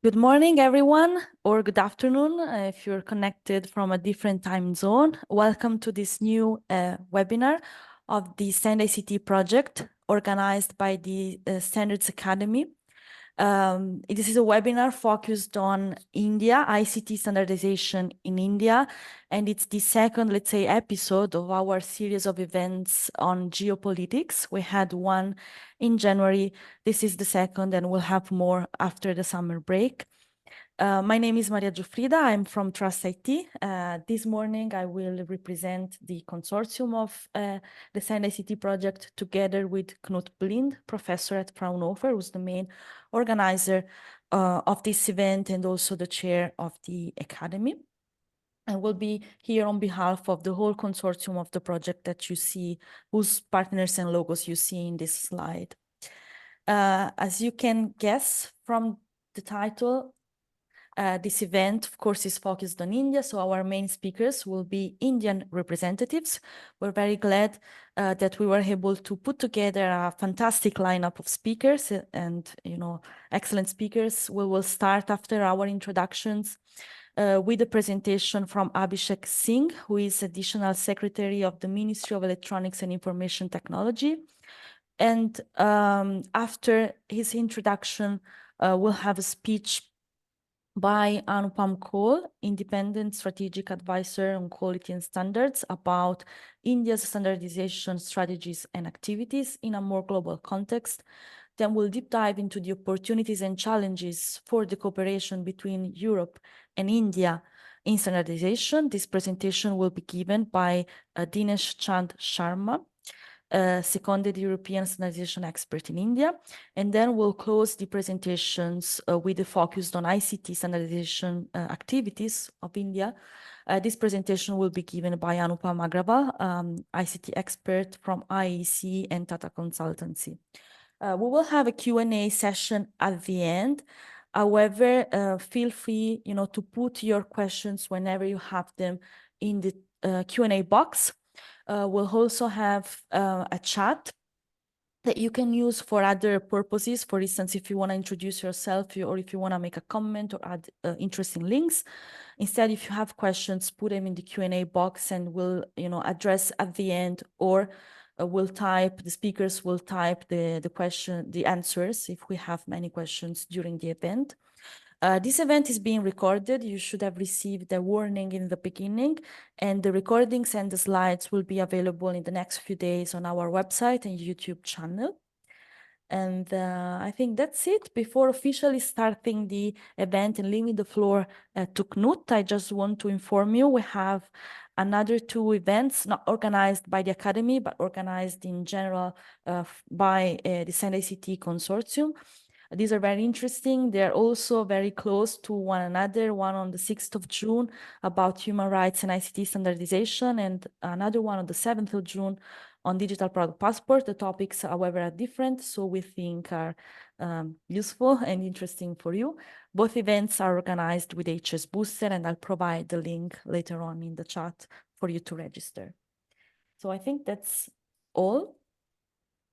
Good morning, everyone, or good afternoon if you're connected from a different time zone. Welcome to this new webinar of the StandICT project organized by the Standards Academy. This is a webinar focused on India, ICT standardization in India, and it's the second, let's say, episode of our series of events on geopolitics. We had one in January. This is the second, and we'll have more after the summer break. My name is Giuffrida. I'm from Trust IT. This morning, I will represent the consortium of the StandICT project together with Knut Blind, professor at Fraunhofer, who's the main organizer of this event and also the chair of the academy. I will be here on behalf of the whole consortium of the project that you see, whose partners and logos you see in this slide. As you can guess from the title, this event, of course, is focused on India, so our main speakers will be Indian representatives. We're very glad that we were able to put together a fantastic lineup of speakers and, excellent speakers. We will start after our introductions with a presentation from Abhishek Singh, who is Additional Secretary of the Ministry of Electronics and Information Technology. And after his introduction, we'll have a speech by Anupam Kaul, Independent Strategic Advisor on Quality and Standards, about India's standardization strategies and activities in a more global context. Then we'll deep dive into the opportunities and challenges for the cooperation between Europe and India in standardization. This presentation will be given by Dinesh Chand Sharma, seconded European standardization expert in India. And then we'll close the presentations with a focus on ICT standardization activities of India. This presentation will be given by Anupam Kaul, ICT expert from IEC and Tata Consultancy. We will have a Q&A session at the end. However, feel free, to put your questions whenever you have them in the Q&A box. We'll also have a chat that you can use for other purposes. For instance, if you want to introduce yourself or if you want to make a comment or add interesting links. Instead, if you have questions, put them in the Q&A box and we'll address at the end, or the speakers will type the answers if we have many questions during the event. This event is being recorded. You should have received a warning in the beginning, and the recordings and the slides will be available in the next few days on our website and YouTube channel. And I think that's it. Before officially starting the event and leaving the floor to Knut, I just want to inform you we have another two events, not organized by the Academy, but organized in general by the StandICT consortium. These are very interesting. They're also very close to one another. One on the 6th of June about human rights and ICT standardization, and another one on the 7th of June on digital product passport. The topics, however, are different, so we think are useful and interesting for you. Both events are organized with HS Booster, and I'll provide the link later on in the chat for you to register. So I think that's all.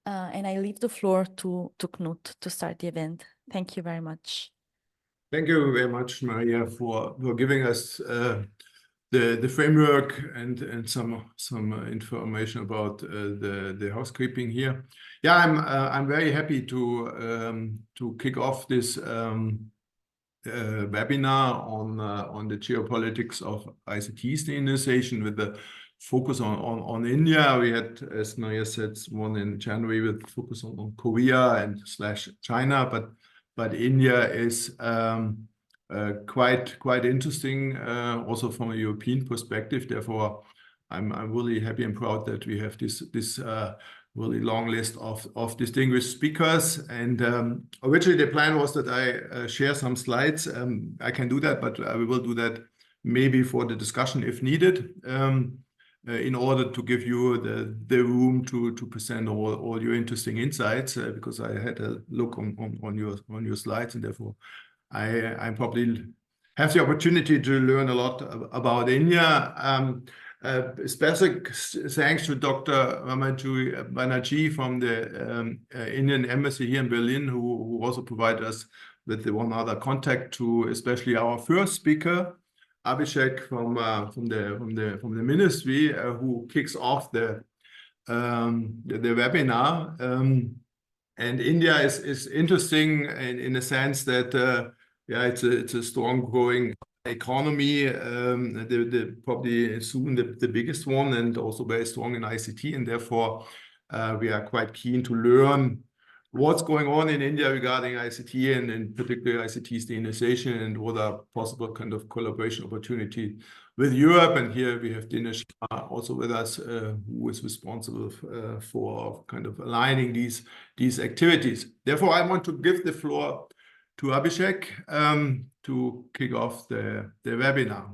And I leave the floor to Knut to start the event. Thank you very much. Thank you very much, Maria, for giving us the framework and some information about the housekeeping here. Yeah, I'm very happy to kick off this webinar on the geopolitics of ICT standardization with the focus on India. We had, as Maria said, one in January with focus on Korea and / China, but India is quite interesting also from a European perspective. Therefore, I'm really happy and proud that we have this really long list of distinguished speakers. And originally the plan was that I share some slides. I can do that, but we will do that maybe for the discussion if needed, in order to give you the room to present all your interesting insights, because I had a look on your slides, and therefore I probably have the opportunity to learn a lot about India. Special thanks to Dr. Banerjee from the Indian Embassy here in Berlin, who also provided us with the one other contact to especially our first speaker, Abhishek from the ministry, who kicks off the webinar. And India is interesting in a sense that yeah, it's a strong growing economy, probably soon the biggest one, and also very strong in ICT, and therefore we are quite keen to learn what's going on in India regarding ICT, and in particular ICT standardization, and what are possible kind of collaboration opportunity with Europe. And here we have Dinesh also with us, who is responsible for kind of aligning these activities. Therefore, I want to give the floor to Abhishek to kick off the webinar.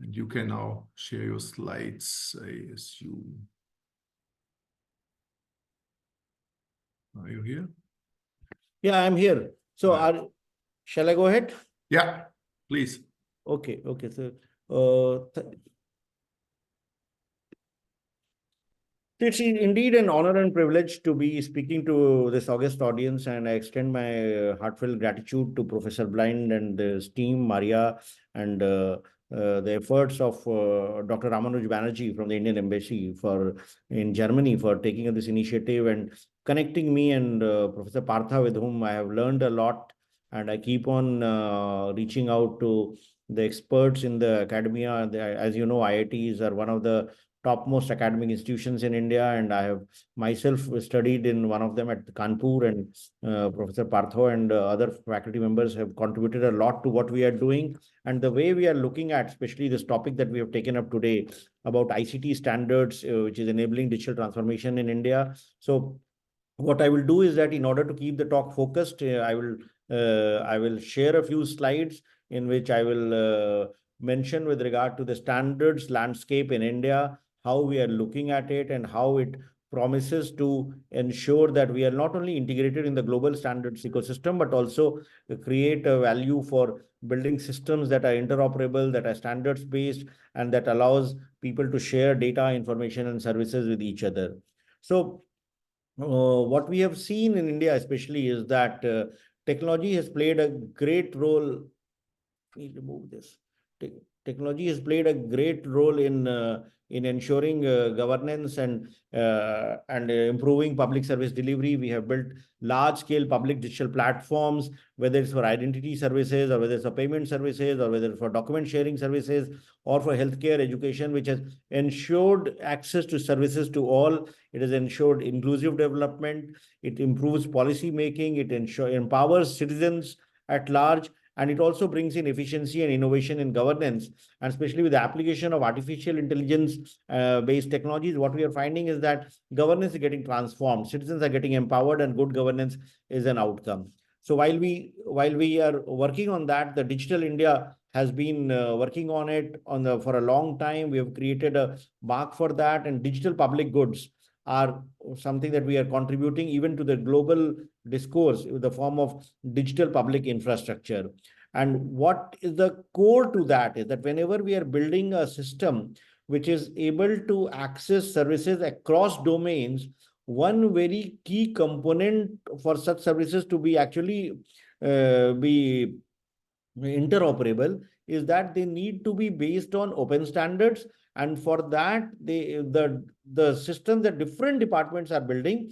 And you can now share your slides, I assume. Are you here? Yeah, I'm here. So shall I go ahead? Yeah, please. Okay. So it's indeed an honor and privilege to be speaking to this august audience, and I extend my heartfelt gratitude to Professor Blind and his team, Maria, and the efforts of Dr. Ramanuj Banerjee from the Indian Embassy in Germany for taking this initiative and connecting me and Professor Partha, with whom I have learned a lot, and I keep on reaching out to the experts in the academia. As you know, IITs are one of the topmost academic institutions in India, and I have myself studied in one of them at Kanpur, and Professor Partha and other faculty members have contributed a lot to what we are doing. And the way we are looking at, especially this topic that we have taken up today about ICT standards, which is enabling digital transformation in India. So what I will do is that in order to keep the talk focused, I will share a few slides in which I will mention with regard to the standards landscape in India, how we are looking at it, and how it promises to ensure that we are not only integrated in the global standards ecosystem, but also create a value for building systems that are interoperable, that are standards based, and that allows people to share data, information, and services with each other. So what we have seen in India especially is that technology has played a great role. Please remove this. Technology has played a great role in ensuring governance and improving public service delivery. We have built large-scale public digital platforms, whether it's for identity services, or whether it's for payment services, or whether it's for document sharing services, or for healthcare, education, which has ensured access to services to all. It has ensured inclusive development. It improves policy making. It empowers citizens at large. And it also brings in efficiency and innovation in governance, and especially with the application of artificial intelligence based technologies. What we are finding is that governance is getting transformed, citizens are getting empowered, and good governance is an outcome. So while we are working on that, the Digital India has been working on it for a long time. We have created a mark for that, and digital public goods are something that we are contributing even to the global discourse in the form of digital public infrastructure. And what is the core to that is that whenever we are building a system which is able to access services across domains, one very key component for such services to be actually be interoperable is that they need to be based on open standards. And for that, the system that different departments are building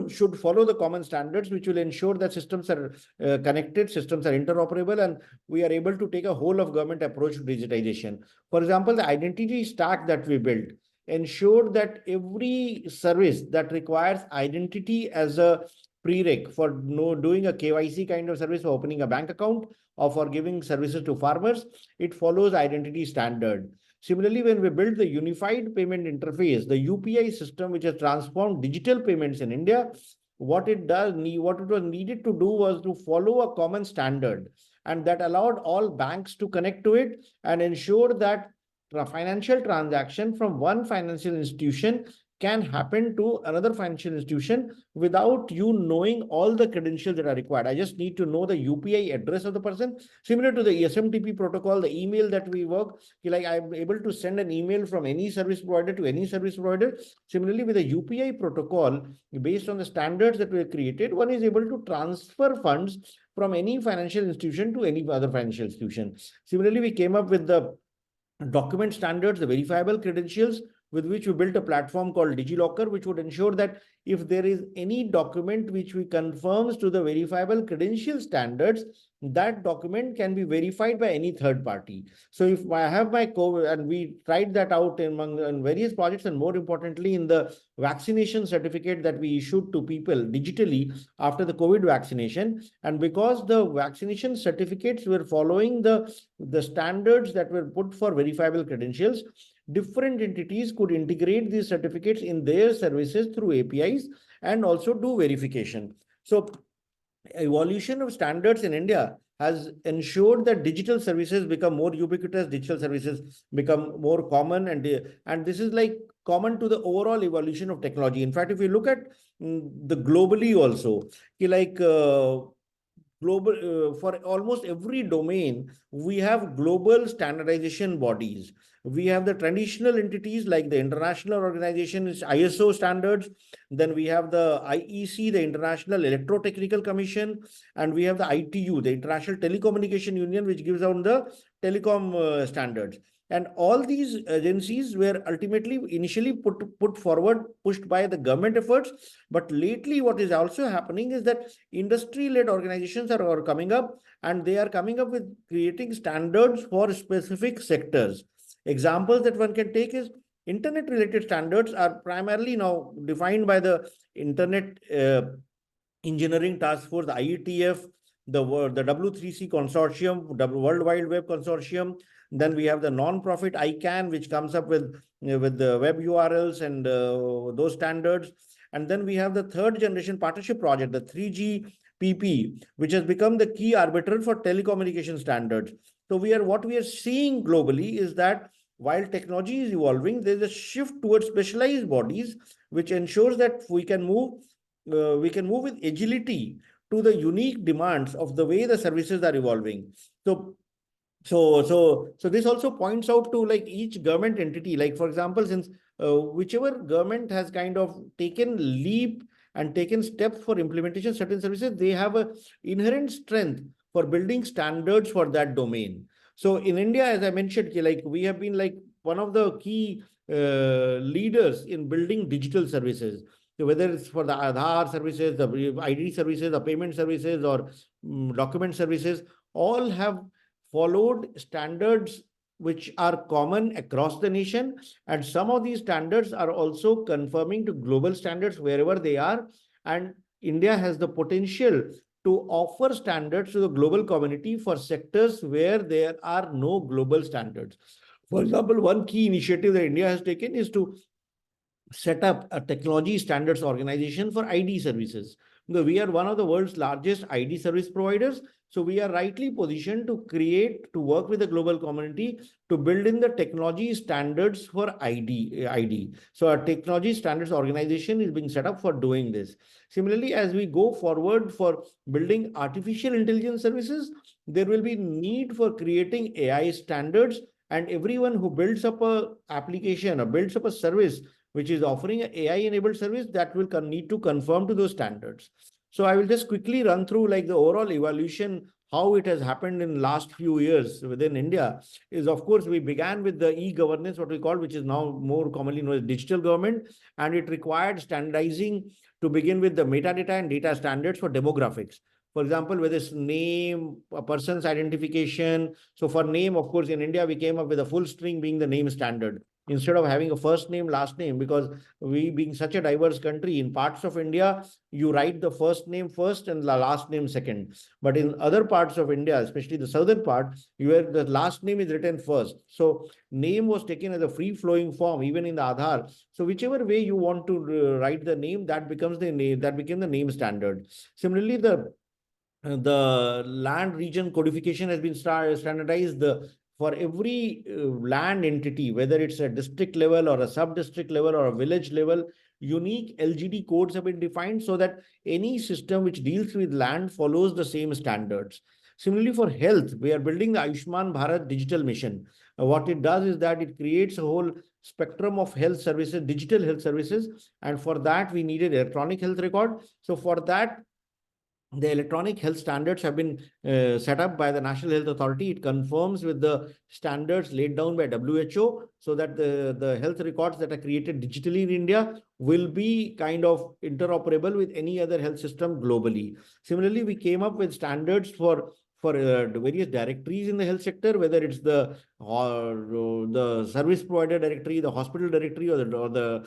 should follow the common standards, which will ensure that systems are connected, systems are interoperable, and we are able to take a whole of government approach to digitization. For example, the identity stack that we built ensure that every service that requires identity as a prereq for doing a KYC kind of service, for opening a bank account, or for giving services to farmers, it follows identity standard. Similarly, when we built the unified payment interface, the UPI system, which has transformed digital payments in India, what it was needed to do was to follow a common standard, and that allowed all banks to connect to it and ensure that financial transaction from one financial institution can happen to another financial institution without you knowing all the credentials that are required. I just need to know the UPI address of the person. Similar to the SMTP protocol, the email that we work, like I'm able to send an email from any service provider to any service provider. Similarly, with the UPI protocol, based on the standards that were created, one is able to transfer funds from any financial institution to any other financial institution. Similarly, we came up with the document standards, the verifiable credentials, with which we built a platform called DigiLocker, which would ensure that if there is any document which we confirms to the verifiable credential standards, that document can be verified by any third party. So if I have my COVID, and we tried that out in various projects, and more importantly, in the vaccination certificate that we issued to people digitally after the COVID vaccination. And because the vaccination certificates were following the standards that were put for verifiable credentials, different entities could integrate these certificates in their services through APIs and also do verification. So evolution of standards in India has ensured that digital services become more ubiquitous, digital services become more common, and this is like common to the overall evolution of technology. In fact, if you look at the globally also, like global for almost every domain, we have global standardization bodies. We have the traditional entities like the international organization is ISO standards. Then we have the IEC, the International Electrotechnical Commission, and we have the ITU, the International Telecommunication Union, which gives out the telecom standards. And all these agencies were ultimately initially pushed by the government efforts. But lately, what is also happening is that industry-led organizations are coming up, and they are coming up with creating standards for specific sectors. Examples that one can take is internet-related standards are primarily now defined by the Internet Engineering Task Force, the IETF, the W3C Consortium, the World Wide Web Consortium. Then we have the non-profit ICANN, which comes up with the web URLs and those standards. And then we have the third generation partnership project, the 3GPP, which has become the key arbiter for telecommunication standards. So what we are seeing globally is that while technology is evolving, there's a shift towards specialized bodies, which ensures that we can move with agility to the unique demands of the way the services are evolving. So this also points out to like each government entity, like for example, since whichever government has kind of taken leap and taken steps for implementation of certain services, they have an inherent strength for building standards for that domain. So in India, as I mentioned, like we have been like one of the key leaders in building digital services. So whether it's for the Aadhaar services, the ID services, the payment services, or document services, all have followed standards which are common across the nation. And some of these standards are also conforming to global standards wherever they are. And India has the potential to offer standards to the global community for sectors where there are no global standards. For example, one key initiative that India has taken is to set up a technology standards organization for ID services. We are one of the world's largest ID service providers. So we are rightly positioned to work with the global community to build in the technology standards for ID. So our technology standards organization is being set up for doing this. Similarly, as we go forward for building artificial intelligence services, there will be need for creating AI standards, and everyone who builds up a application or builds up a service which is offering an AI-enabled service, that will need to conform to those standards. So I will just quickly run through like the overall evolution, how it has happened in the last few years within India. Is of course, we began with the e-governance, what we call, which is now more commonly known as digital government, and it required standardizing to begin with the metadata and data standards for demographics. For example, whether it's name, a person's identification. So for name, of course, in India, we came up with a full string being the name standard, instead of having a first name, last name, because we being such a diverse country, in parts of India, you write the first name first and the last name second. But in other parts of India, especially the southern part, where the last name is written first. So name was taken as a free-flowing form, even in the Aadhaar. So whichever way you want to write the name, that becomes the name, that became the name standard. Similarly, the land region codification has been standardized. for every land entity, whether it's a district level or a sub-district level or a village level, unique LGD codes have been defined so that any system which deals with land follows the same standards. Similarly, for health, we are building the Ayushman Bharat digital mission. What it does is that it creates a whole spectrum of health services, digital health services. And for that, we needed electronic health record. So for that, the electronic health standards have been set up by the National Health Authority. It conforms with the standards laid down by WHO so that the health records that are created digitally in India will be kind of interoperable with any other health system globally. Similarly, we came up with standards for the various directories in the health sector, whether it's the service provider directory, the hospital directory, or the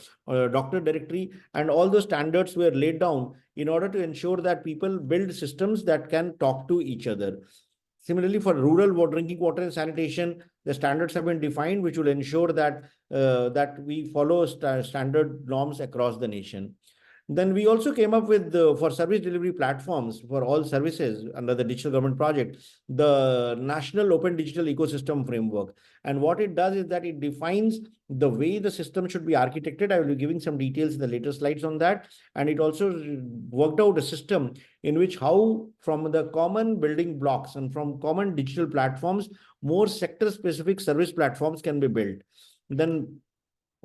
doctor directory, and all those standards were laid down in order to ensure that people build systems that can talk to each other. Similarly, for rural drinking water and sanitation, the standards have been defined, which will ensure that that we follow standard norms across the nation. Then we also came up with, for service delivery platforms for all services under the Digital Government Project, the National Open Digital Ecosystem Framework. And what it does is that it defines the way the system should be architected. I will be giving some details in the later slides on that. And it also worked out a system in which how from the common building blocks and from common digital platforms, more sector-specific service platforms can be built. Then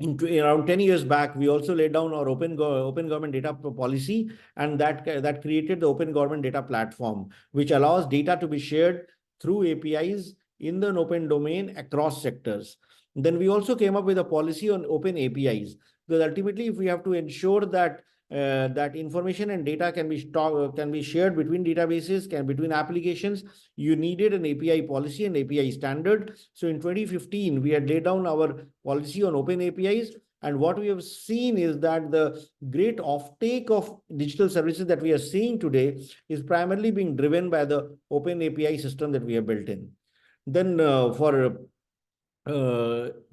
around 10 years back, we also laid down our open government data policy, and that created the open government data platform, which allows data to be shared through APIs in the open domain across sectors. Then we also came up with a policy on open APIs, because ultimately, if we have to ensure that that information and data can be shared between databases, between applications, you needed an API policy and API standard. So in 2015, we had laid down our policy on open APIs. And what we have seen is that the great offtake of digital services that we are seeing today is primarily being driven by the open API system that we have built in. Then for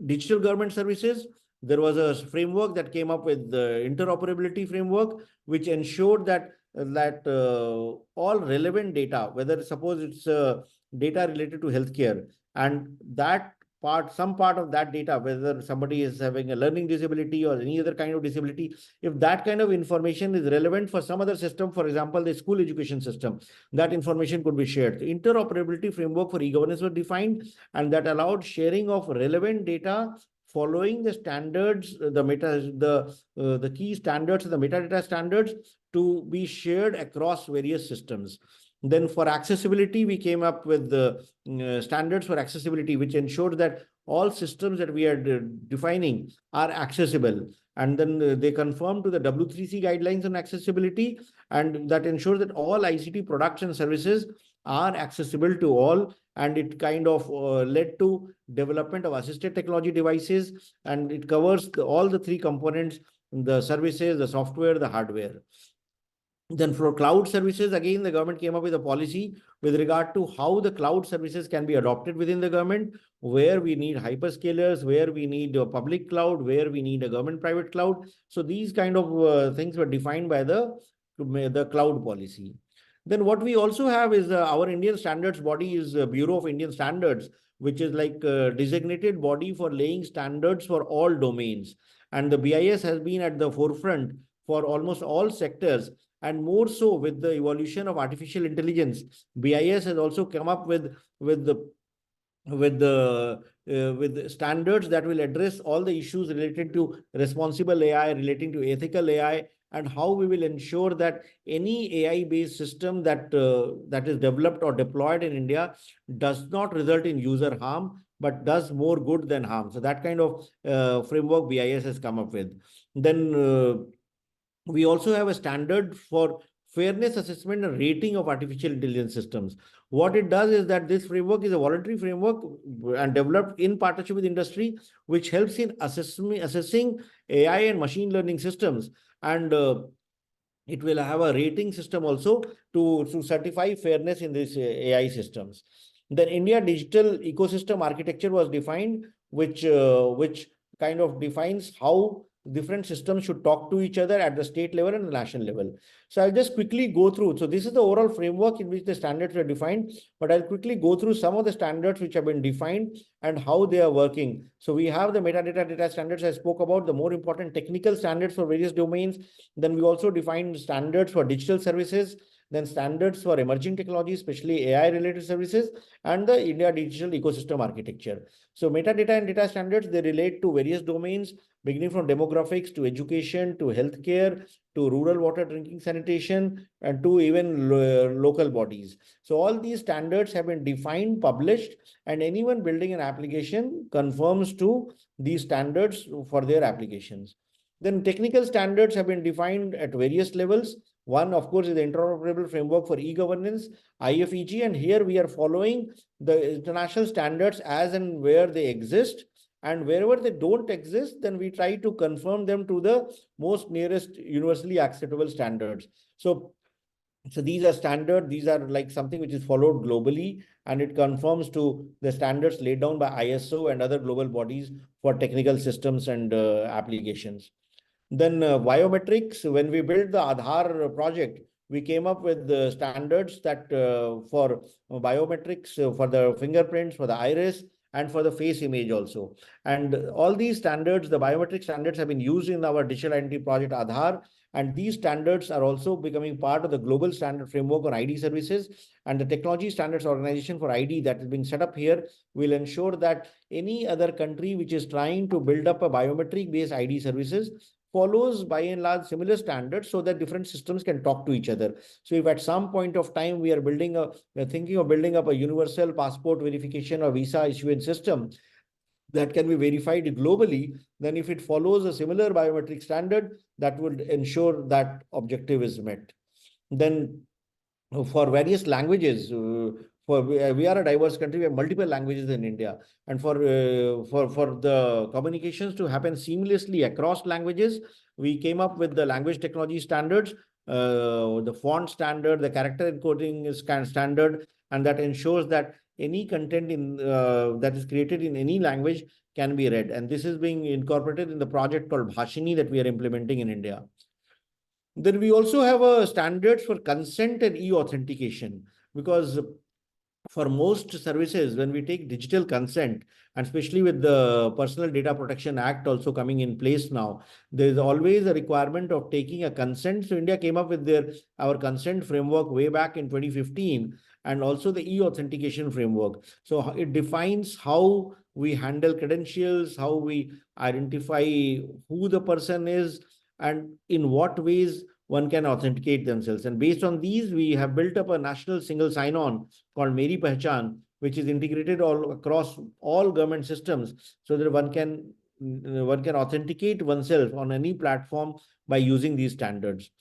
digital government services, there was a framework that came up with the interoperability framework, which ensured that all relevant data, whether suppose it's data related to healthcare, and that some part of that data, whether somebody is having a learning disability or any other kind of disability, if that kind of information is relevant for some other system, for example, the school education system, that information could be shared. The interoperability framework for e-governance was defined, and that allowed sharing of relevant data following the standards, the key standards, the metadata standards to be shared across various systems. Then for accessibility, we came up with the standards for accessibility, which ensured that all systems that we are defining are accessible. And then they conform to the W3C guidelines on accessibility, and that ensures that all ICT products and services are accessible to all. And it kind of led to development of assisted technology devices, and it covers all the three components: the services, the software, the hardware. Then for cloud services, again, the government came up with a policy with regard to how the cloud services can be adopted within the government, where we need hyperscalers, where we need a public cloud, where we need a government private cloud. So these kind of things were defined by the cloud policy. Then what we also have is our Indian standards body is Bureau of Indian Standards, which is like a designated body for laying standards for all domains. And the BIS has been at the forefront for almost all sectors. And more so with the evolution of artificial intelligence, BIS has also come up with standards that will address all the issues related to responsible AI, relating to ethical AI, and how we will ensure that any AI-based system that is developed or deployed in India does not result in user harm, but does more good than harm. So that kind of framework BIS has come up with. Then we also have a standard for fairness assessment and rating of artificial intelligence systems. What it does is that this framework is a voluntary framework and developed in partnership with industry, which helps in assessing AI and machine learning systems. And it will have a rating system also to certify fairness in these AI systems. Then India digital ecosystem architecture was defined, which kind of defines how different systems should talk to each other at the state level and the national level. So I'll just quickly go through. So this is the overall framework in which the standards are defined, but I'll quickly go through some of the standards which have been defined and how they are working. So we have the metadata data standards I spoke about, the more important technical standards for various domains. Then we also defined standards for digital services, then standards for emerging technologies, especially AI related services, and the India digital ecosystem architecture. So metadata and data standards, they relate to various domains, beginning from demographics to education, to healthcare, to rural water drinking sanitation, and to even local bodies. So all these standards have been defined, published, and anyone building an application conforms to these standards for their applications. Then technical standards have been defined at various levels. One, of course, is the interoperable framework for e-governance, IFEG, and here we are following the international standards as and where they exist. And wherever they don't exist, then we try to confirm them to the most nearest universally acceptable standards. So these are standard, these are like something which is followed globally, and it conforms to the standards laid down by ISO and other global bodies for technical systems and applications. Then biometrics, when we built the Aadhaar project, we came up with the standards that for biometrics, for the fingerprints, for the iris, and for the face image also. And all these standards, the biometric standards, have been used in our digital identity project Aadhaar. And these standards are also becoming part of the global standard framework on ID services. And the Technology Standards Organization for ID that is being set up here will ensure that any other country which is trying to build up a biometric-based ID services follows by and large similar standards so that different systems can talk to each other. So if at some point of time we are thinking of building up a universal passport verification or visa issuance system that can be verified globally, then if it follows a similar biometric standard, that would ensure that objective is met. Then for various languages, we are a diverse country, we have multiple languages in India, and for the communications to happen seamlessly across languages, we came up with the language technology standards, the font standard, the character encoding standard, and that ensures that any content that is created in any language can be read. And this is being incorporated in the project called Bhashini that we are implementing in India. Then we also have standards for consent and e-authentication, because for most services, when we take digital consent, and especially with the Personal Data Protection Act also coming in place now, there is always a requirement of taking a consent. So India came up with our consent framework way back in 2015, and also the e-authentication framework. So it defines how we handle credentials, how we identify who the person is, and in what ways one can authenticate themselves. And based on these, we have built up a national single sign-on called MeitY, which is integrated all across all government systems, so that one can authenticate oneself on any platform by using these standards.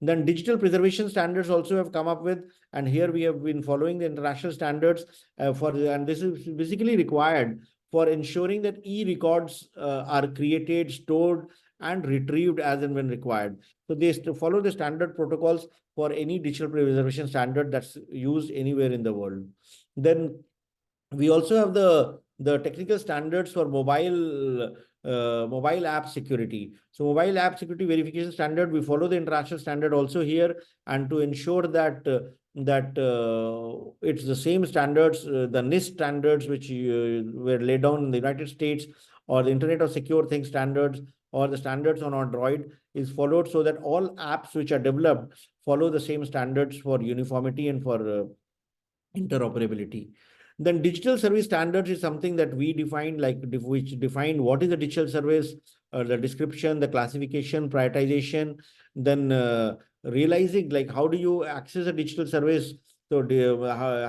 Then digital preservation standards also have come up with, and here we have been following the international standards and this is basically required for ensuring that e-records are created, stored, and retrieved as and when required. So they follow the standard protocols for any digital preservation standard that's used anywhere in the world. Then we also have the technical standards for mobile app security. So mobile app security verification standard, we follow the international standard also here, and to ensure that it's the same standards, the NIST standards which were laid down in the United States, or the Internet of Secure Things standards, or the standards on Android is followed, so that all apps which are developed follow the same standards for uniformity and for interoperability. Then digital service standards is something that we define, which define what is a digital service, the description, the classification, prioritization, then realizing like how do you access a digital service. So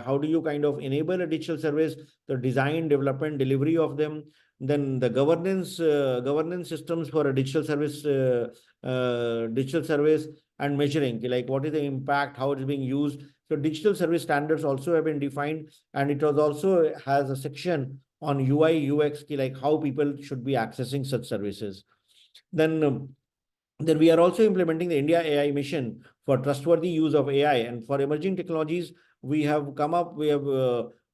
how do you kind of enable a digital service, the design, development, delivery of them, then the governance systems for a digital service, and measuring like what is the impact, how it is being used. So digital service standards also have been defined, and it also has a section on UI, UX, like how people should be accessing such services. Then we are also implementing the India AI mission for trustworthy use of AI, and for emerging technologies, we have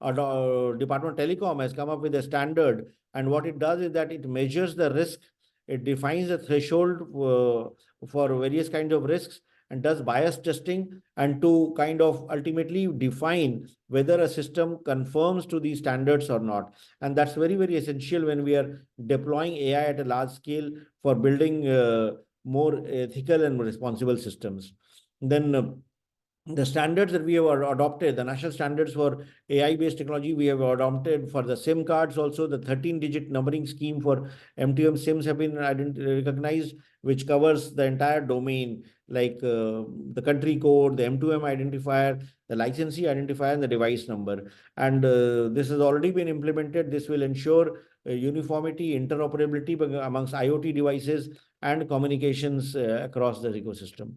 our Department of Telecom has come up with a standard, and what it does is that it measures the risk It defines the threshold for various kinds of risks and does bias testing, and to kind of ultimately define whether a system conforms to these standards or not. And that's very, very essential when we are deploying AI at a large scale for building more ethical and responsible systems. Then the standards that we have adopted, the national standards for AI-based technology, we have adopted for the SIM cards also. The 13-digit numbering scheme for M2M SIMs have been recognized, which covers the entire domain, like the country code, the M2M identifier, the licensee identifier, and the device number. And this has already been implemented. This will ensure uniformity, interoperability amongst IoT devices and communications across the ecosystem.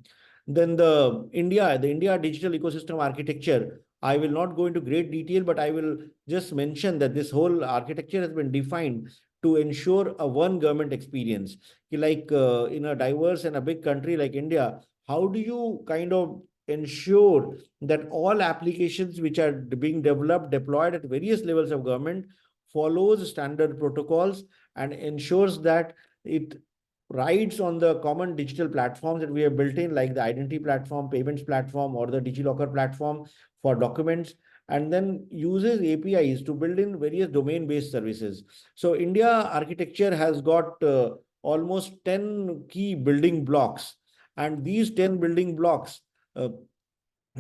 Then the India digital ecosystem architecture, I will not go into great detail, but I will just mention that this whole architecture has been defined to ensure a one government experience. Like in a diverse and a big country like India, how do you kind of ensure that all applications which are being developed, deployed at various levels of government follows standard protocols and ensures that it rides on the common digital platforms that we have built in, like the identity platform, payments platform, or the DigiLocker platform for documents, and then uses APIs to build in various domain-based services. So India architecture has got almost 10 key building blocks, and these 10 building blocks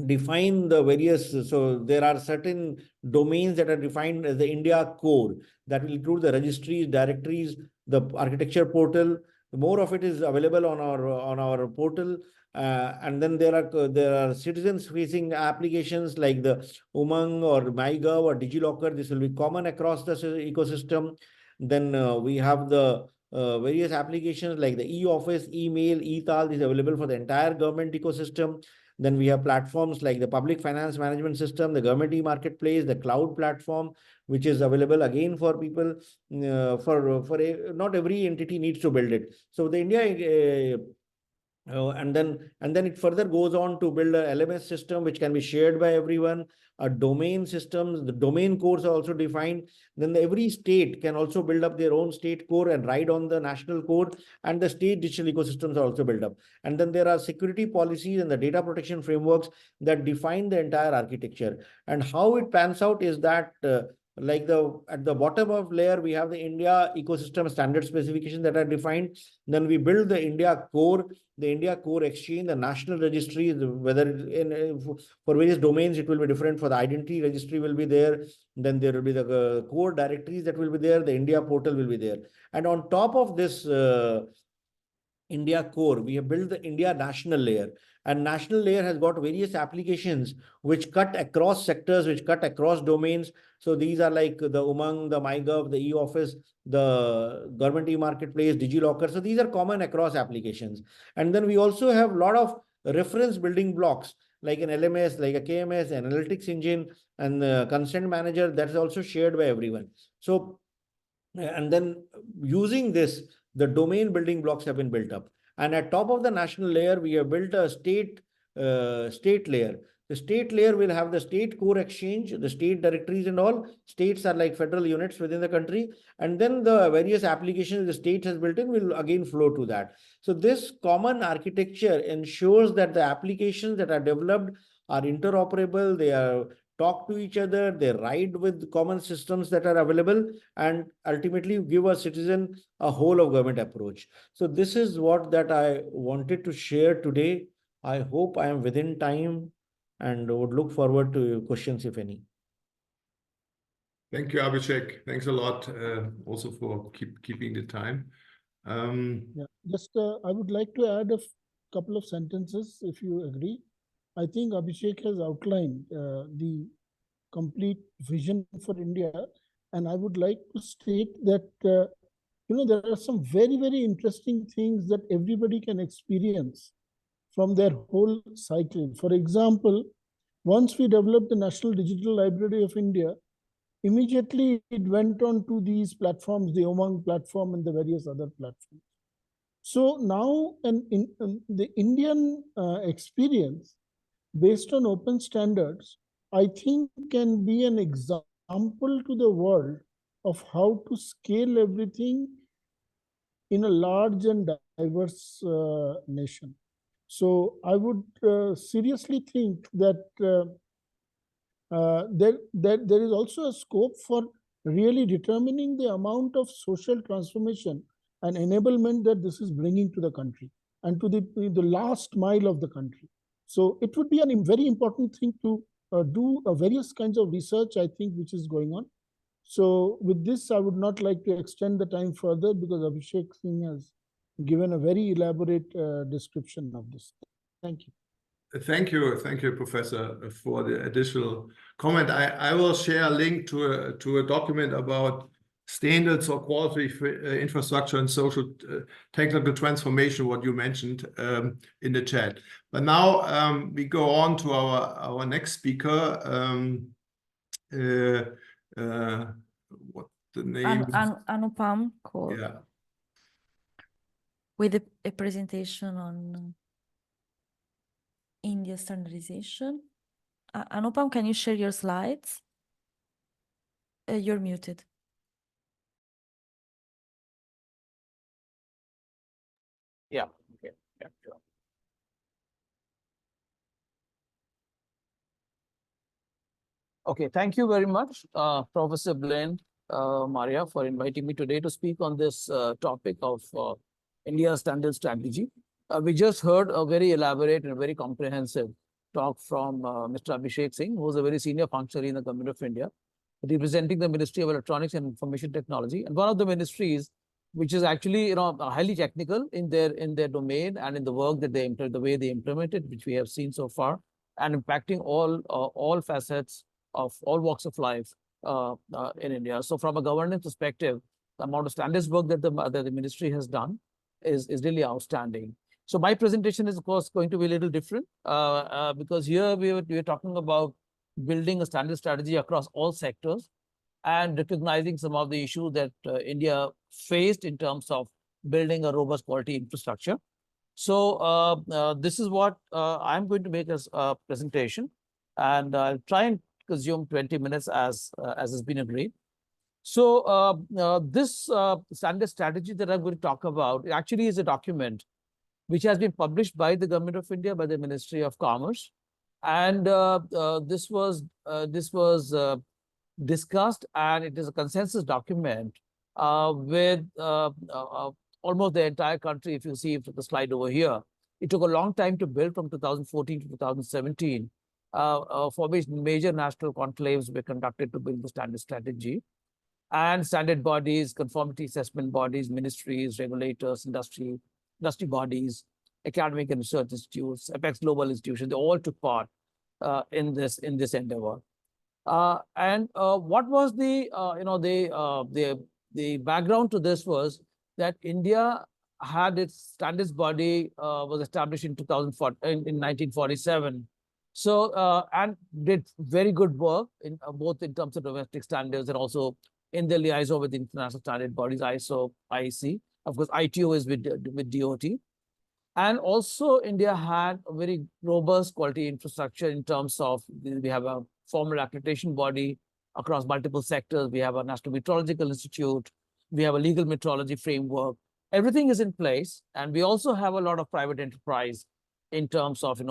define the various, so there are certain domains that are defined as the India core that will include the registries, directories, the architecture portal. More of it is available on our portal. And then there are citizens facing applications like the Umang or MyGov or DigiLocker. This will be common across the ecosystem. Then we have the various applications like the e-office, email, e-tal is available for the entire government ecosystem. Then we have platforms like the public finance management system, the government e-marketplace, the cloud platform, which is available again for people. Not every entity needs to build it. So the India and then it further goes on to build a LMS system which can be shared by everyone. A domain systems, the domain cores are also defined. Then every state can also build up their own state core and ride on the national core, and the state digital ecosystems are also built up. And then there are security policies and the data protection frameworks that define the entire architecture. And how it pans out is that like at the bottom of layer, we have the India ecosystem standard specifications that are defined. Then we build the India core exchange, the national registry, whether for various domains, it will be different. For the identity registry will be there. Then there will be the core directories that will be there. The India portal will be there. And on top of this India core, we have built the India national layer. And national layer has got various applications which cut across sectors, which cut across domains. So these are like the Umang, the MyGov, the e-office, the government e-marketplace, DigiLocker. So these are common across applications. And then we also have a lot of reference building blocks like an LMS, like a KMS, an analytics engine, and the consent manager that is also shared by everyone. So, and then using this, the domain building blocks have been built up. And at top of the national layer, we have built a state layer. The state layer will have the state core exchange, the state directories and all. States are like federal units within the country. And then the various applications the state has built in will again flow to that. So this common architecture ensures that the applications that are developed are interoperable, they are talk to each other, they ride with common systems that are available, and ultimately give a citizen a whole of government approach. So this is what that I wanted to share today. I hope I am within time and would look forward to your questions, if any. Thank you, Abhishek. Thanks a lot also for keeping the time. Yeah, just I would like to add a couple of sentences, if you agree. I think Abhishek has outlined the complete vision for India, and I would like to state that there are some very, very interesting things that everybody can experience from their whole cycle. For example, once we developed the National Digital Library of India, immediately it went on to these platforms, the Umang platform and the various other platforms. So now the Indian experience based on open standards, I think can be an example to the world of how to scale everything in a large and diverse nation. So I would seriously think that there is also a scope for really determining the amount of social transformation and enablement that this is bringing to the country and to the last mile of the country. So it would be a very important thing to do various kinds of research, I think, which is going on. So with this, I would not like to extend the time further because Abhishek Singh has given a very elaborate description of this. Thank you. Thank you, Professor, for the additional comment. I will share a link to a document about standards or quality infrastructure and social technical transformation, what you mentioned in the chat. But now we go on to our next speaker. What the name? Anupam Kaul. Yeah. With a presentation on India standardization. Anupam, can you share your slides? You're muted. Yeah. Okay. Yeah, sure. Okay, thank you very much, Professor Blind, Maria, for inviting me today to speak on this topic of India's standard strategy. We just heard a very elaborate and very comprehensive talk from Mr. Abhishek Singh, who is a very senior functionary in the Government of India, representing the Ministry of Electronics and Information Technology, and one of the ministries which is actually highly technical in their domain and in the work that the way they implement it, which we have seen so far, and impacting all facets of all walks of life in India. So from a governance perspective, the amount of standards work that the ministry has done is really outstanding. So my presentation is, of course, going to be a little different because here we are talking about building a standard strategy across all sectors and recognizing some of the issues that India faced in terms of building a robust quality infrastructure. So this is what I'm going to make as a presentation, and I'll try and consume 20 minutes as has been agreed. So this standard strategy that I'm going to talk about actually is a document which has been published by the Government of India, by the Ministry of Commerce. And this was discussed, and it is a consensus document with almost the entire country. If you see the slide over here, it took a long time to build from 2014 to 2017, for which major national conclaves were conducted to build the standard strategy. And standard bodies, conformity assessment bodies, ministries, regulators, industry bodies, academic and research institutes, Apex global institutions, they all took part in this endeavor. And what was the background to this was that India had its standards body was established in 1947. So and did very good work in both in terms of domestic standards and also in the liaison with the international standard bodies, ISO, IEC. Of course, ITU is with DOT. And also India had a very robust quality infrastructure in terms of, we have a formal accreditation body across multiple sectors. We have a National Metrological Institute. We have a legal metrology framework. Everything is in place. And we also have a lot of private enterprise in terms of,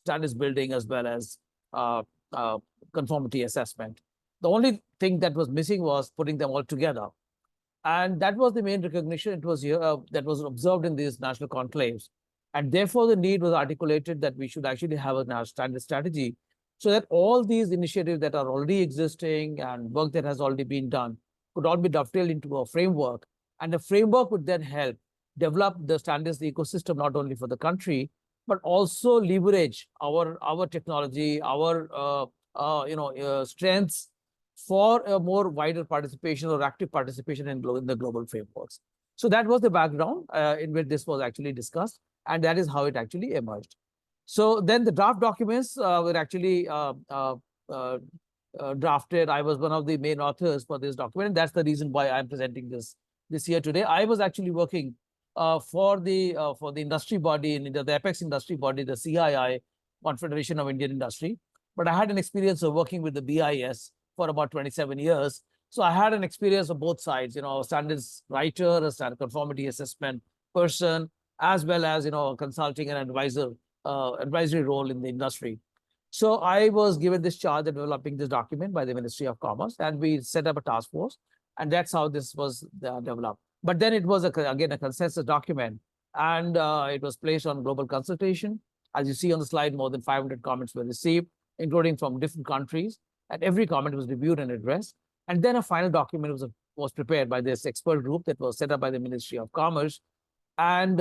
standards building as well as conformity assessment. The only thing that was missing was putting them all together. And that was the main recognition it was here, that was observed in these national conclaves. And therefore, the need was articulated that we should actually have a standard strategy so that all these initiatives that are already existing and work that has already been done could all be dovetailed into a framework. And the framework would then help develop the standards, the ecosystem, not only for the country, but also leverage our technology, our strengths for a more wider participation or active participation in the global frameworks. So that was the background in which this was actually discussed, and that is how it actually emerged. So then the draft documents were actually drafted. I was one of the main authors for this document, and that's the reason why I'm presenting this here today. I was actually working for the industry body in India, the Apex industry body, the CII, Confederation of Indian Industry. But I had an experience of working with the BIS for about 27 years. So I had an experience of both sides, a standards writer, a standard conformity assessment person, as well as, a consulting and advisory role in the industry. So I was given this charge of developing this document by the Ministry of Commerce, and we set up a task force, and that's how this was developed. But then it was, again, a consensus document, and it was placed on global consultation. As you see on the slide, more than 500 comments were received, including from different countries, and every comment was reviewed and addressed. And then a final document was prepared by this expert group that was set up by the Ministry of Commerce. And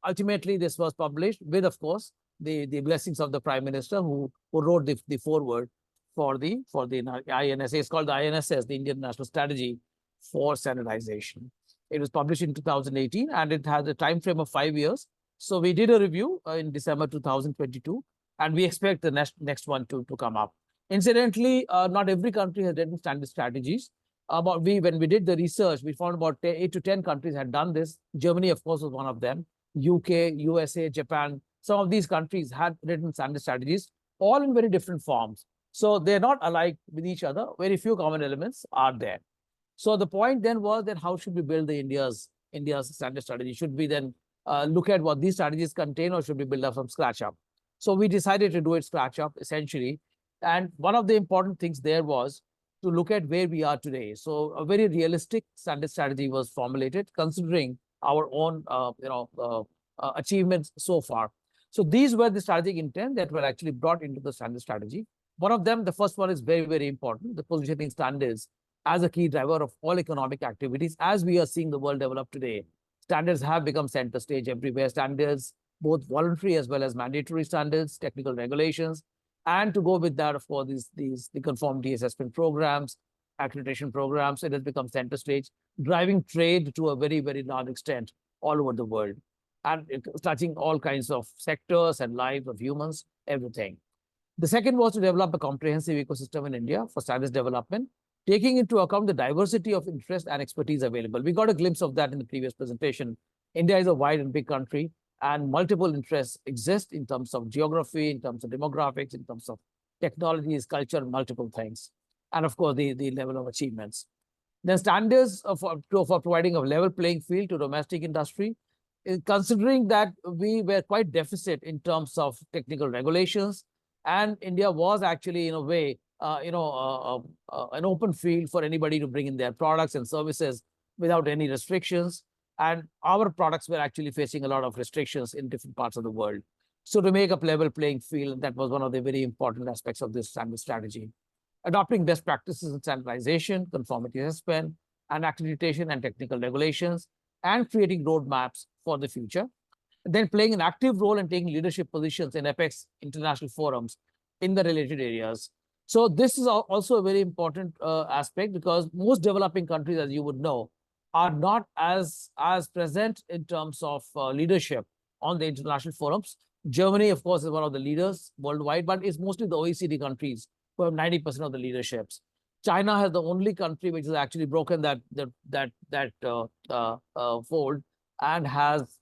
ultimately, this was published with, of course, the blessings of the Prime Minister, who wrote the foreword for the INSS. It's called the INSS, the Indian National Strategy for Standardization. It was published in 2018, and it has a time frame of 5 years. So we did a review in December 2022, and we expect the next one to come up. Incidentally, not every country has written standard strategies. When we did the research, we found about 8 to 10 countries had done this. Germany, of course, was one of them. UK, USA, Japan. Some of these countries had written standard strategies, all in very different forms. So they're not alike with each other. Very few common elements are there. So the point then was that how should we build India's standard strategy? Should we then look at what these strategies contain, or should we build up from scratch up? So we decided to do it scratch up, essentially. And one of the important things there was to look at where we are today. So a very realistic standard strategy was formulated, considering our own achievements so far. So these were the strategic intent that were actually brought into the standard strategy. One of them, the first one, is very, very important: the positioning standards as a key driver of all economic activities. As we are seeing the world develop today, standards have become center stage everywhere. Standards, both voluntary as well as mandatory standards, technical regulations, and to go with that, of course, the conformity assessment programs, accreditation programs. It has become center stage, driving trade to a very, very large extent all over the world, and touching all kinds of sectors and lives of humans, everything. The second was to develop a comprehensive ecosystem in India for standards development, taking into account the diversity of interest and expertise available. We got a glimpse of that in the previous presentation. India is a wide and big country, and multiple interests exist in terms of geography, in terms of demographics, in terms of technologies, culture, multiple things. And of course, the level of achievements. Then standards for providing a level playing field to domestic industry, considering that we were quite deficit in terms of technical regulations, and India was actually, in a way, an open field for anybody to bring in their products and services without any restrictions. And our products were actually facing a lot of restrictions in different parts of the world. So to make up level playing field, that was one of the very important aspects of this standard strategy. Adopting best practices in standardization, conformity assessment, and accreditation and technical regulations, and creating roadmaps for the future. And then playing an active role in taking leadership positions in apex international forums in the related areas. So this is also a very important aspect, because most developing countries, as you would know, are not as present in terms of leadership on the international forums. Germany, of course, is one of the leaders worldwide, but it's mostly the OECD countries who have 90% of the leaderships. China has the only country which has actually broken that fold and has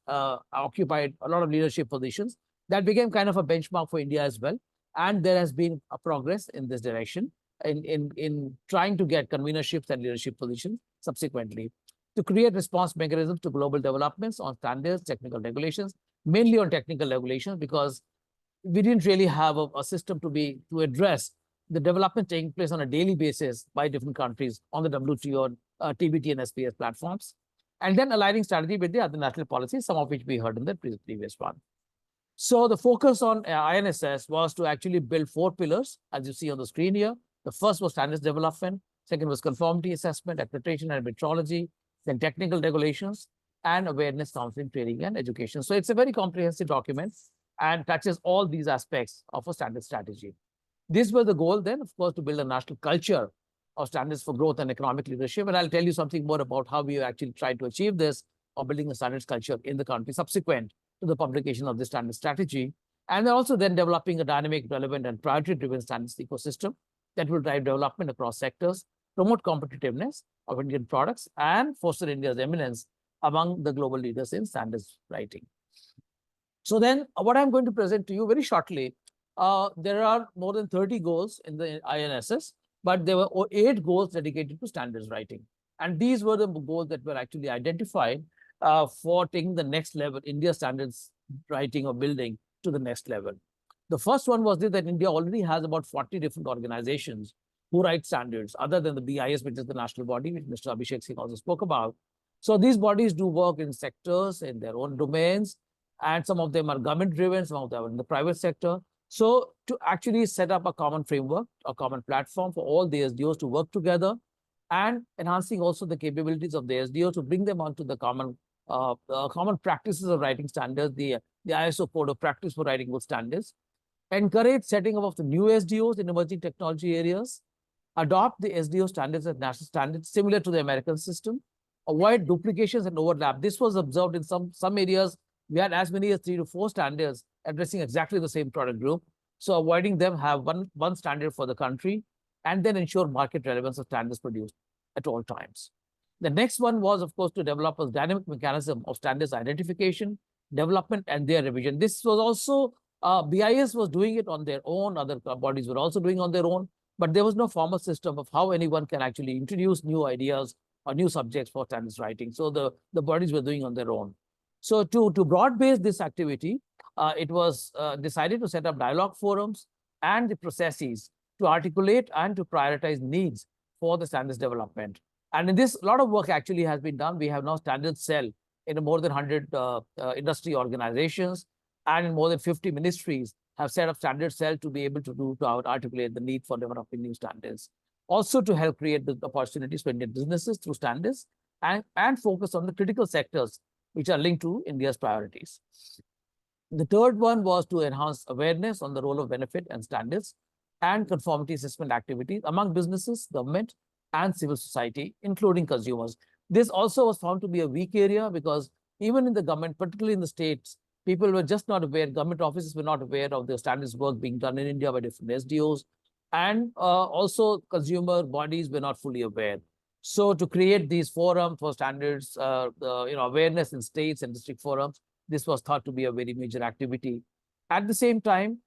occupied a lot of leadership positions. That became kind of a benchmark for India as well. And there has been a progress in this direction in trying to get convenerships and leadership positions subsequently, to create response mechanisms to global developments on standards, technical regulations, mainly on technical regulations, because we didn't really have a system to address the development taking place on a daily basis by different countries on the WTO, TBT, and SPS platforms. And then aligning strategy with the other national policies, some of which we heard in the previous one. So the focus on INSS was to actually build 4 pillars, as you see on the screen here. The first was standards development. Second was conformity assessment, accreditation and metrology, then technical regulations, and awareness, counseling, training, and education. So it's a very comprehensive document and touches all these aspects of a standard strategy. This was the goal then, of course, to build a national culture of standards for growth and economic leadership. And I'll tell you something more about how we actually tried to achieve this, of building a standards culture in the country subsequent to the publication of the standard strategy. And also then developing a dynamic, relevant, and priority-driven standards ecosystem that will drive development across sectors, promote competitiveness of Indian products, and foster India's eminence among the global leaders in standards writing. So then what I'm going to present to you very shortly, there are more than 30 goals in the INSS. but there were 8 goals dedicated to standards writing. And these were the goals that were actually identified for taking the next level, India standards writing or building to the next level. The first one was that India already has about 40 different organizations who write standards, other than the BIS, which is the national body, which Mr. Abhishek Singh also spoke about. So these bodies do work in sectors, in their own domains, and some of them are government-driven, some of them are in the private sector. So to actually set up a common framework, a common platform for all the SDOs to work together, and enhancing also the capabilities of the SDO to bring them onto the common practices of writing standards, the ISO code of practice for writing good standards, encourage setting up of the new SDOs in emerging technology areas, adopt the SDO standards as national standards similar to the American system, avoid duplications and overlap. This was observed in some areas. We had as many as 3 to 4 standards addressing exactly the same product group. So avoiding them, have one standard for the country, and then ensure market relevance of standards produced at all times. The next one was, of course, to develop a dynamic mechanism of standards identification, development, and their revision. This was also, BIS was doing it on their own, other bodies were also doing on their own, but there was no formal system of how anyone can actually introduce new ideas or new subjects for standards writing. So the bodies were doing on their own. So to broad-base this activity, it was decided to set up dialogue forums and the processes to articulate and to prioritize needs for the standards development. And in this, a lot of work actually has been done. We have now standards cell in more than 100 industry organizations, and in more than 50 ministries have set up standard cell to be able to articulate the need for developing new standards. Also to help create the opportunities for Indian businesses through standards, and focus on the critical sectors which are linked to India's priorities. The third one was to enhance awareness on the role of benefit and standards and conformity assessment activities among businesses, government, and civil society, including consumers. This also was found to be a weak area because even in the government, particularly in the states, people were just not aware, government offices were not aware of the standards work being done in India by different SDOs, and also consumer bodies were not fully aware. So to create these forums for standards, awareness in states and district forums, this was thought to be a very major activity. At the same time,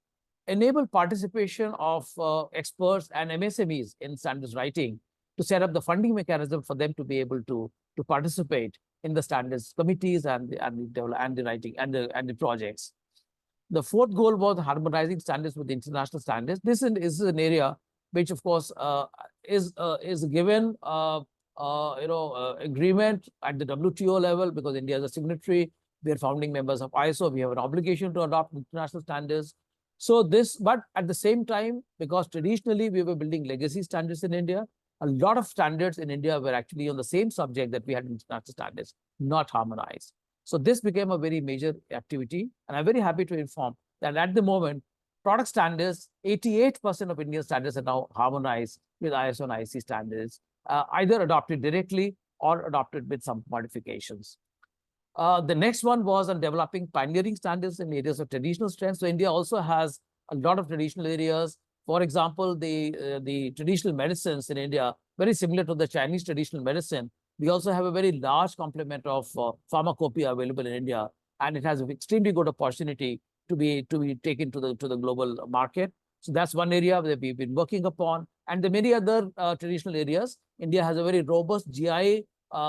enable participation of experts and MSMEs in standards writing to set up the funding mechanism for them to be able to participate in the standards committees and the writing and the projects. The fourth goal was harmonizing standards with international standards. This is an area which, of course, is given agreement at the WTO level because India is a signatory. We are founding members of ISO. We have an obligation to adopt international standards. So but at the same time, because traditionally we were building legacy standards in India, a lot of standards in India were actually on the same subject that we had in international standards, not harmonized. So this became a very major activity. And I'm very happy to inform that at the moment, product standards, 88% of Indian standards are now harmonized with ISO and IEC standards, either adopted directly or adopted with some modifications. The next one was on developing pioneering standards in areas of traditional strength. So India also has a lot of traditional areas. For example, the traditional medicines in India, very similar to the Chinese traditional medicine. We also have a very large complement of pharmacopoeia available in India, and it has an extremely good opportunity to be taken to the global market. So that's one area that we've been working upon. And the many other traditional areas, India has a very robust GI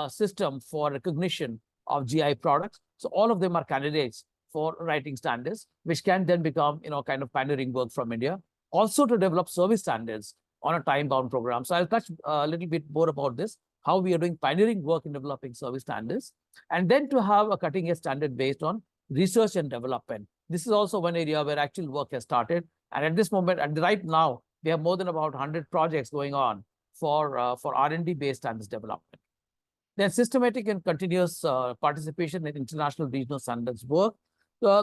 system for recognition of GI products. So all of them are candidates for writing standards, which can then become, kind of pioneering work from India. Also to develop service standards on a time-bound program. So I'll touch a little bit more about this, how we are doing pioneering work in developing service standards, and then to have a cutting-edge standard based on research and development. This is also one area where actual work has started. And at this moment, right now, we have more than about 100 projects going on for R&D-based standards development. Then systematic and continuous participation in international regional standards work.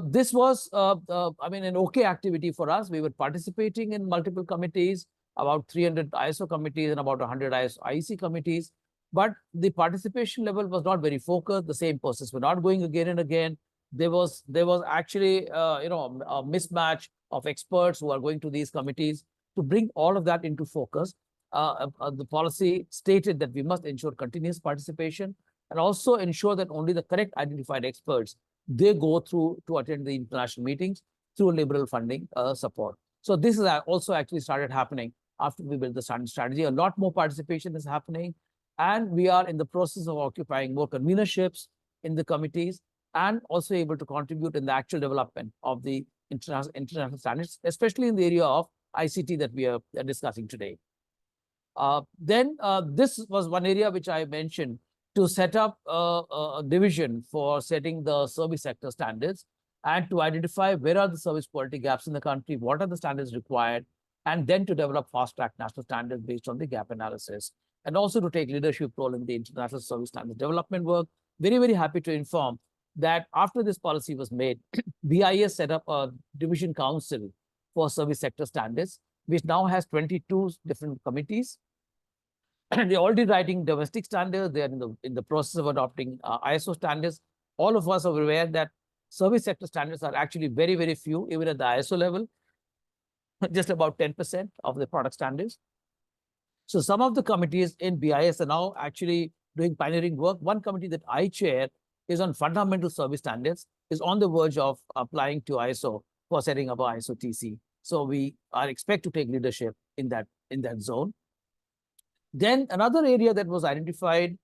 This was, an okay activity for us. We were participating in multiple committees, about 300 ISO committees and about 100 IEC committees. But the participation level was not very focused. The same process were not going again and again. There was actually, a mismatch of experts who are going to these committees. To bring all of that into focus, the policy stated that we must ensure continuous participation and also ensure that only the correct identified experts, they go through to attend the international meetings through liberal funding support. So this is also actually started happening after we build the standard strategy. A lot more participation is happening, and we are in the process of occupying more convenerships in the committees and also able to contribute in the actual development of the international standards, especially in the area of ICT that we are discussing today. This was one area which I mentioned, to set up a division for setting the service sector standards and to identify where are the service quality gaps in the country, what are the standards required, and then to develop fast-track national standards based on the gap analysis, and also to take leadership role in the international service standards development work. Very, very happy to inform that after this policy was made, BIS set up a division council for service sector standards, which now has 22 different committees. And they're already writing domestic standards. They are in the process of adopting ISO standards. All of us are aware that service sector standards are actually very, very few, even at the ISO level, just about 10% of the product standards. So some of the committees in BIS are now actually doing pioneering work. One committee that I chair is on fundamental service standards, is on the verge of applying to ISO for setting up an ISO TC. So we are expect to take leadership in that zone. Then another area that was identified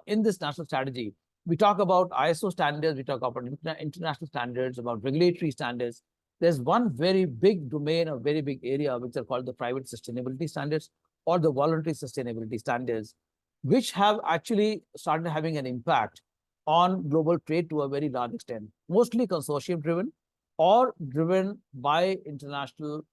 in this national strategy, we talk about ISO standards, we talk about international standards, about regulatory standards. There's one very big domain, a very big area, which are called the private sustainability standards or the voluntary sustainability standards, which have actually started having an impact on global trade to a very large extent, mostly consortium driven or driven by international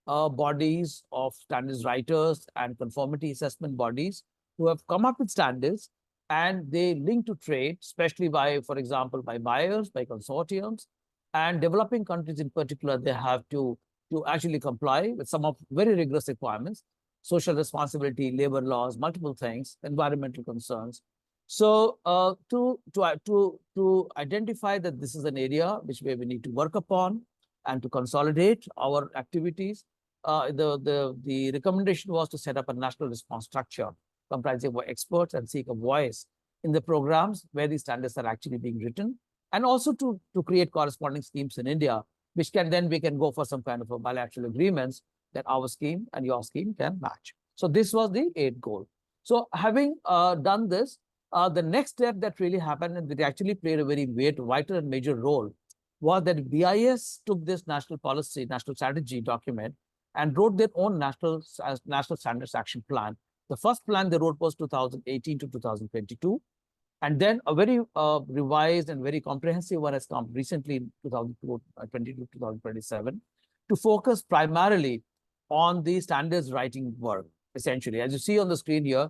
bodies of standards writers and conformity assessment bodies who have come up with standards, and they link to trade, especially by, for example, by buyers, by consortiums, and developing countries in particular. They have to actually comply with some of very rigorous requirements, social responsibility, labor laws, multiple things, environmental concerns. So to identify that this is an area which we need to work upon and to consolidate our activities, the recommendation was to set up a national response structure comprising of experts and seek a voice in the programs where these standards are actually being written, and also to create corresponding schemes in India, which we can go for some kind of a bilateral agreements that our scheme and your scheme can match. So this was the 8th goal. So having done this, the next step that really happened, and that actually played a very vital and major role, was that BIS took this national policy, national strategy document, and wrote their own national standards action plan. The first plan they wrote was 2018 to 2022. And then a very revised and very comprehensive one has come recently in 2022 to 2027 to focus primarily on the standards writing work, essentially. As you see on the screen here,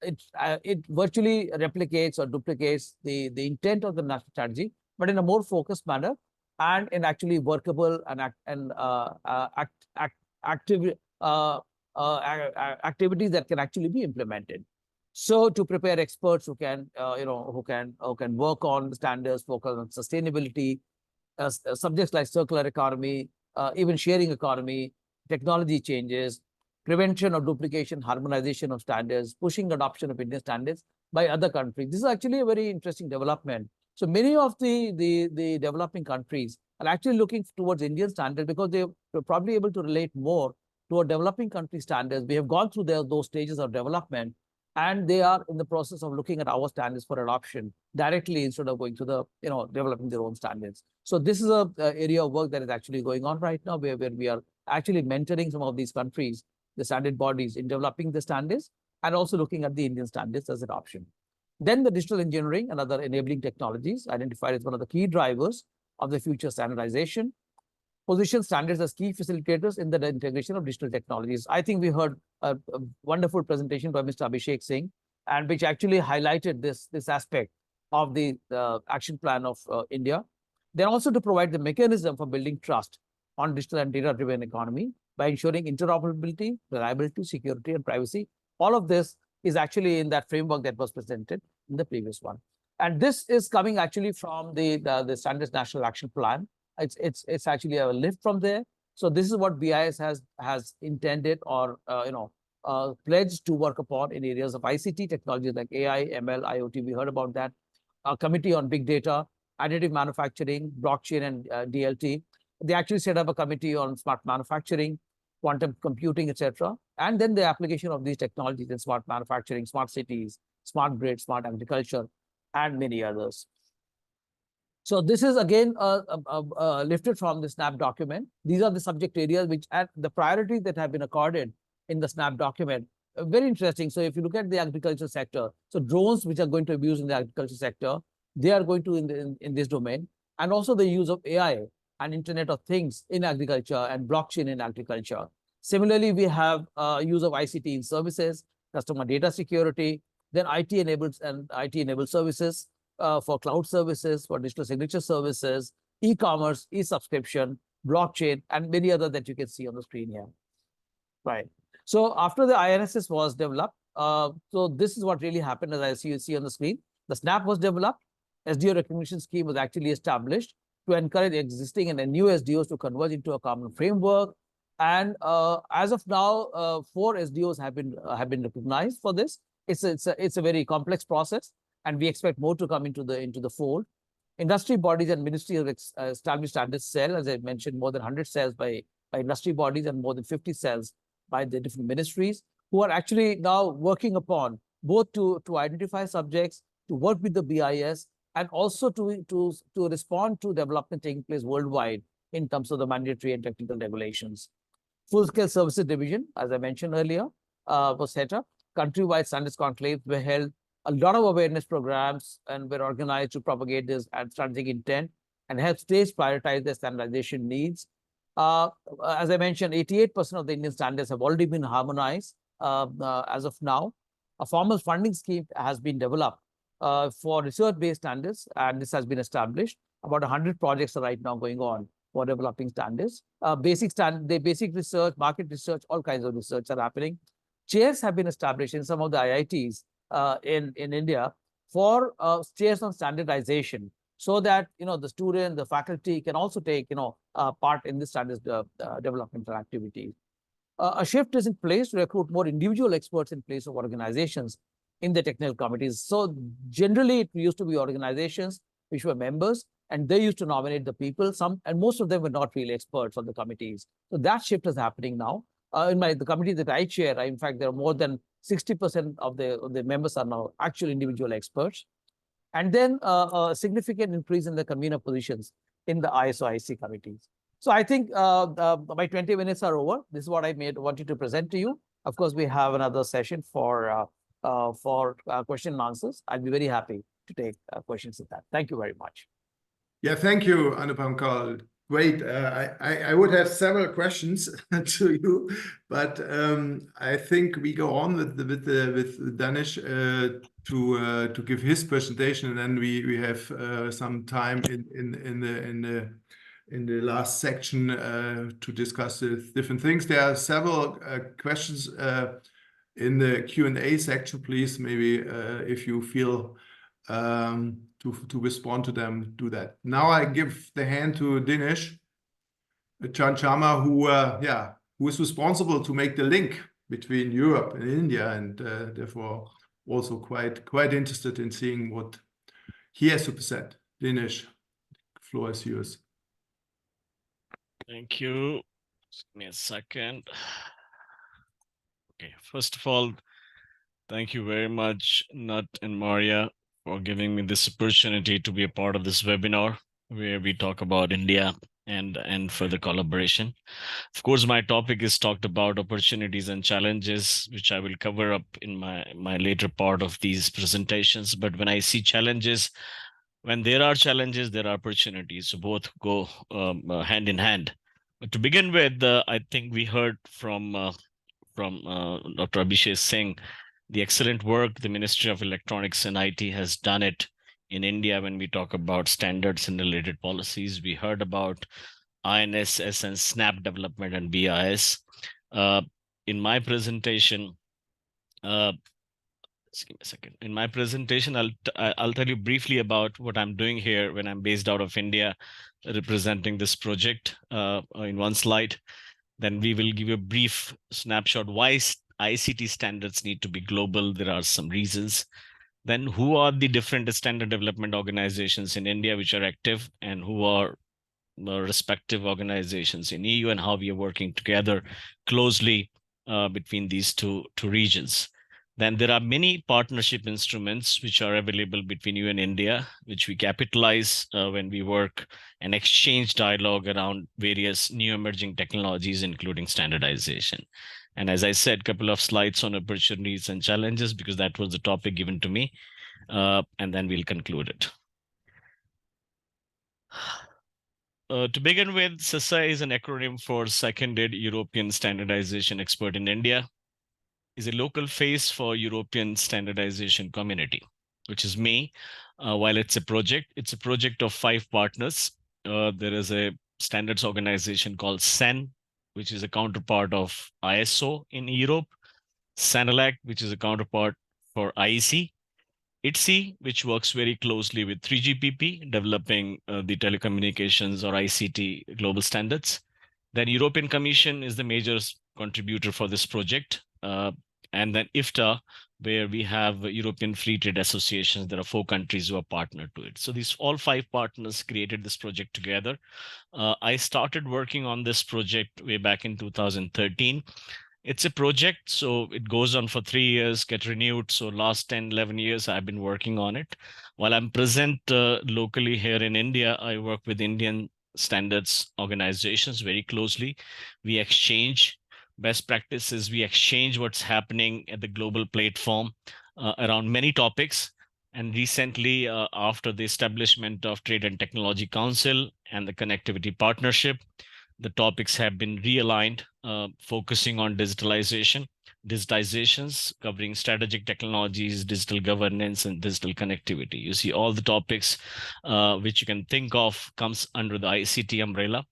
it virtually replicates or duplicates the intent of the national strategy, but in a more focused manner and in actually workable and activities that can actually be implemented. So to prepare experts who can work on standards, focus on sustainability, subjects like circular economy, even sharing economy, technology changes, prevention of duplication, harmonization of standards, pushing adoption of Indian standards by other countries. This is actually a very interesting development. So many of the developing countries are actually looking towards Indian standards because they're probably able to relate more to our developing country standards. We have gone through those stages of development, and they are in the process of looking at our standards for adoption directly instead of going to the, developing their own standards. So this is an area of work that is actually going on right now, where we are actually mentoring some of these countries, the standard bodies, in developing the standards and also looking at the Indian standards as an option. Then the digital engineering and other enabling technologies identified as one of the key drivers of the future standardization. Position standards as key facilitators in the integration of digital technologies. I think we heard a wonderful presentation by Mr. Abhishek Singh, and which actually highlighted this aspect of the action plan of India. Then also to provide the mechanism for building trust on digital and data-driven economy by ensuring interoperability, reliability, security, and privacy. All of this is actually in that framework that was presented in the previous one. And this is coming actually from the Standards National Action Plan. It's actually a lift from there. So this is what BIS has intended or pledged to work upon in areas of ICT technologies like AI, ML, IoT. We heard about that. A committee on big data, additive manufacturing, blockchain, and DLT. They actually set up a committee on smart manufacturing, quantum computing, etc. And then the application of these technologies in smart manufacturing, smart cities, smart grid, smart agriculture, and many others. So this is again lifted from the SNAP document. These are the subject areas which and the priorities that have been accorded in the SNAP document. Very interesting. So if you look at the agriculture sector, so drones which are going to be used in the agriculture sector, they are going to in this domain, and also the use of AI and Internet of Things in agriculture and blockchain in agriculture. Similarly, we have use of ICT in services, customer data security, then IT-enabled services, for cloud services, for digital signature services, e-commerce, e-subscription, blockchain, and many other that you can see on the screen here. Right. So after the INSS was developed, so this is what really happened, as you see on the screen. The SNAP was developed. SDO recognition scheme was actually established to encourage existing and new SDOs to converge into a common framework. And as of now, 4 SDOs have been recognized for this. It's a very complex process, and we expect more to come into the fold. Industry bodies and ministries have established standards cell, as I mentioned, more than 100 cells by industry bodies and more than 50 cells by the different ministries, who are actually now working upon both to identify subjects, to work with the BIS, and also to respond to development taking place worldwide in terms of the mandatory and technical regulations. Full-scale services division, as I mentioned earlier, was set up. Countrywide standards conclaves were held. A lot of awareness programs and were organized to propagate this and strategic intent and help states prioritize their standardization needs. As I mentioned, 88% of the Indian standards have already been harmonized as of now. A formal funding scheme has been developed for research-based standards, and this has been established. About 100 projects are right now going on for developing standards. Basic research, market research, all kinds of research are happening. Chairs have been established in some of the IITs in India for chairs on standardization, so that the student, the faculty can also take part in the standards developmental activities. A shift is in place to recruit more individual experts in place of organizations in the technical committees. So generally, it used to be organizations which were members, and they used to nominate the people. And most of them were not really experts on the committees. So that shift is happening now. In the committee that I chair, in fact, there are more than 60% of the members are now actual individual experts. And then a significant increase in the convener positions in the ISO IC committees. So I think my 20 minutes are over. This is what I wanted to present to you. Of course, we have another session for question and answers. I'll be very happy to take questions at that. Thank you very much. Yeah, thank you, Anupam Kaul. Great. I would have several questions to you, but I think we go on with Danish to give his presentation, and then we have some time in the last section to discuss different things. There are several questions in the Q&A section. Please, maybe if you feel to respond to them, do that. Now I give the hand to Dinesh Chanchama, who is responsible to make the link between Europe and India, and therefore also quite interested in seeing what he has to present. Dinesh, the floor is yours. Thank you. Just give me a second. Okay, first of all, thank you very much, Knut and Maria, for giving me this opportunity to be a part of this webinar where we talk about India and further collaboration. Of course, my topic is talked about opportunities and challenges, which I will cover up in my later part of these presentations. But when I see challenges, when there are challenges, there are opportunities. So both go hand in hand. But to begin with, I think we heard from Dr. Abhishek Singh, the excellent work the Ministry of Electronics and IT has done it in India when we talk about standards and related policies. We heard about INSS and SNAP development and BIS. In my presentation, just give me a second. In my presentation, I'll tell you briefly about what I'm doing here when I'm based out of India, representing this project in one slide. Then we will give you a brief snapshot why ICT standards need to be global. There are some reasons. Then who are the different standard development organizations in India which are active and who are respective organizations in EU and how we are working together closely between these two regions. Then there are many partnership instruments which are available between you and India, which we capitalize when we work and exchange dialogue around various new emerging technologies, including standardization. And as I said, a couple of slides on opportunities and challenges, because that was the topic given to me. And then we'll conclude it. To begin with, CEST is an acronym for Seconded European Standardization Expert in India. Is a local face for European standardization community, which is me. While it's a project of 5 partners. There is a standards organization called CEN, which is a counterpart of ISO in Europe, CENELAC, which is a counterpart for IEC, ITSI, which works very closely with 3GPP, developing the telecommunications or ICT global standards. Then European Commission is the major contributor for this project. And then IFTA, where we have European Free Trade Associations. There are 4 countries who are partnered to it. So these all 5 partners created this project together. I started working on this project way back in 2013. It's a project, so it goes on for 3 years, get renewed. So last 10, 11 years, I've been working on it. While I'm present locally here in India, I work with Indian standards organizations very closely. We exchange best practices. We exchange what's happening at the global platform around many topics. And recently, after the establishment of Trade and Technology Council and the Connectivity Partnership, the topics have been realigned, focusing on digitizations, covering strategic technologies, digital governance, and digital connectivity. You see all the topics which you can think of comes under the ICT umbrella.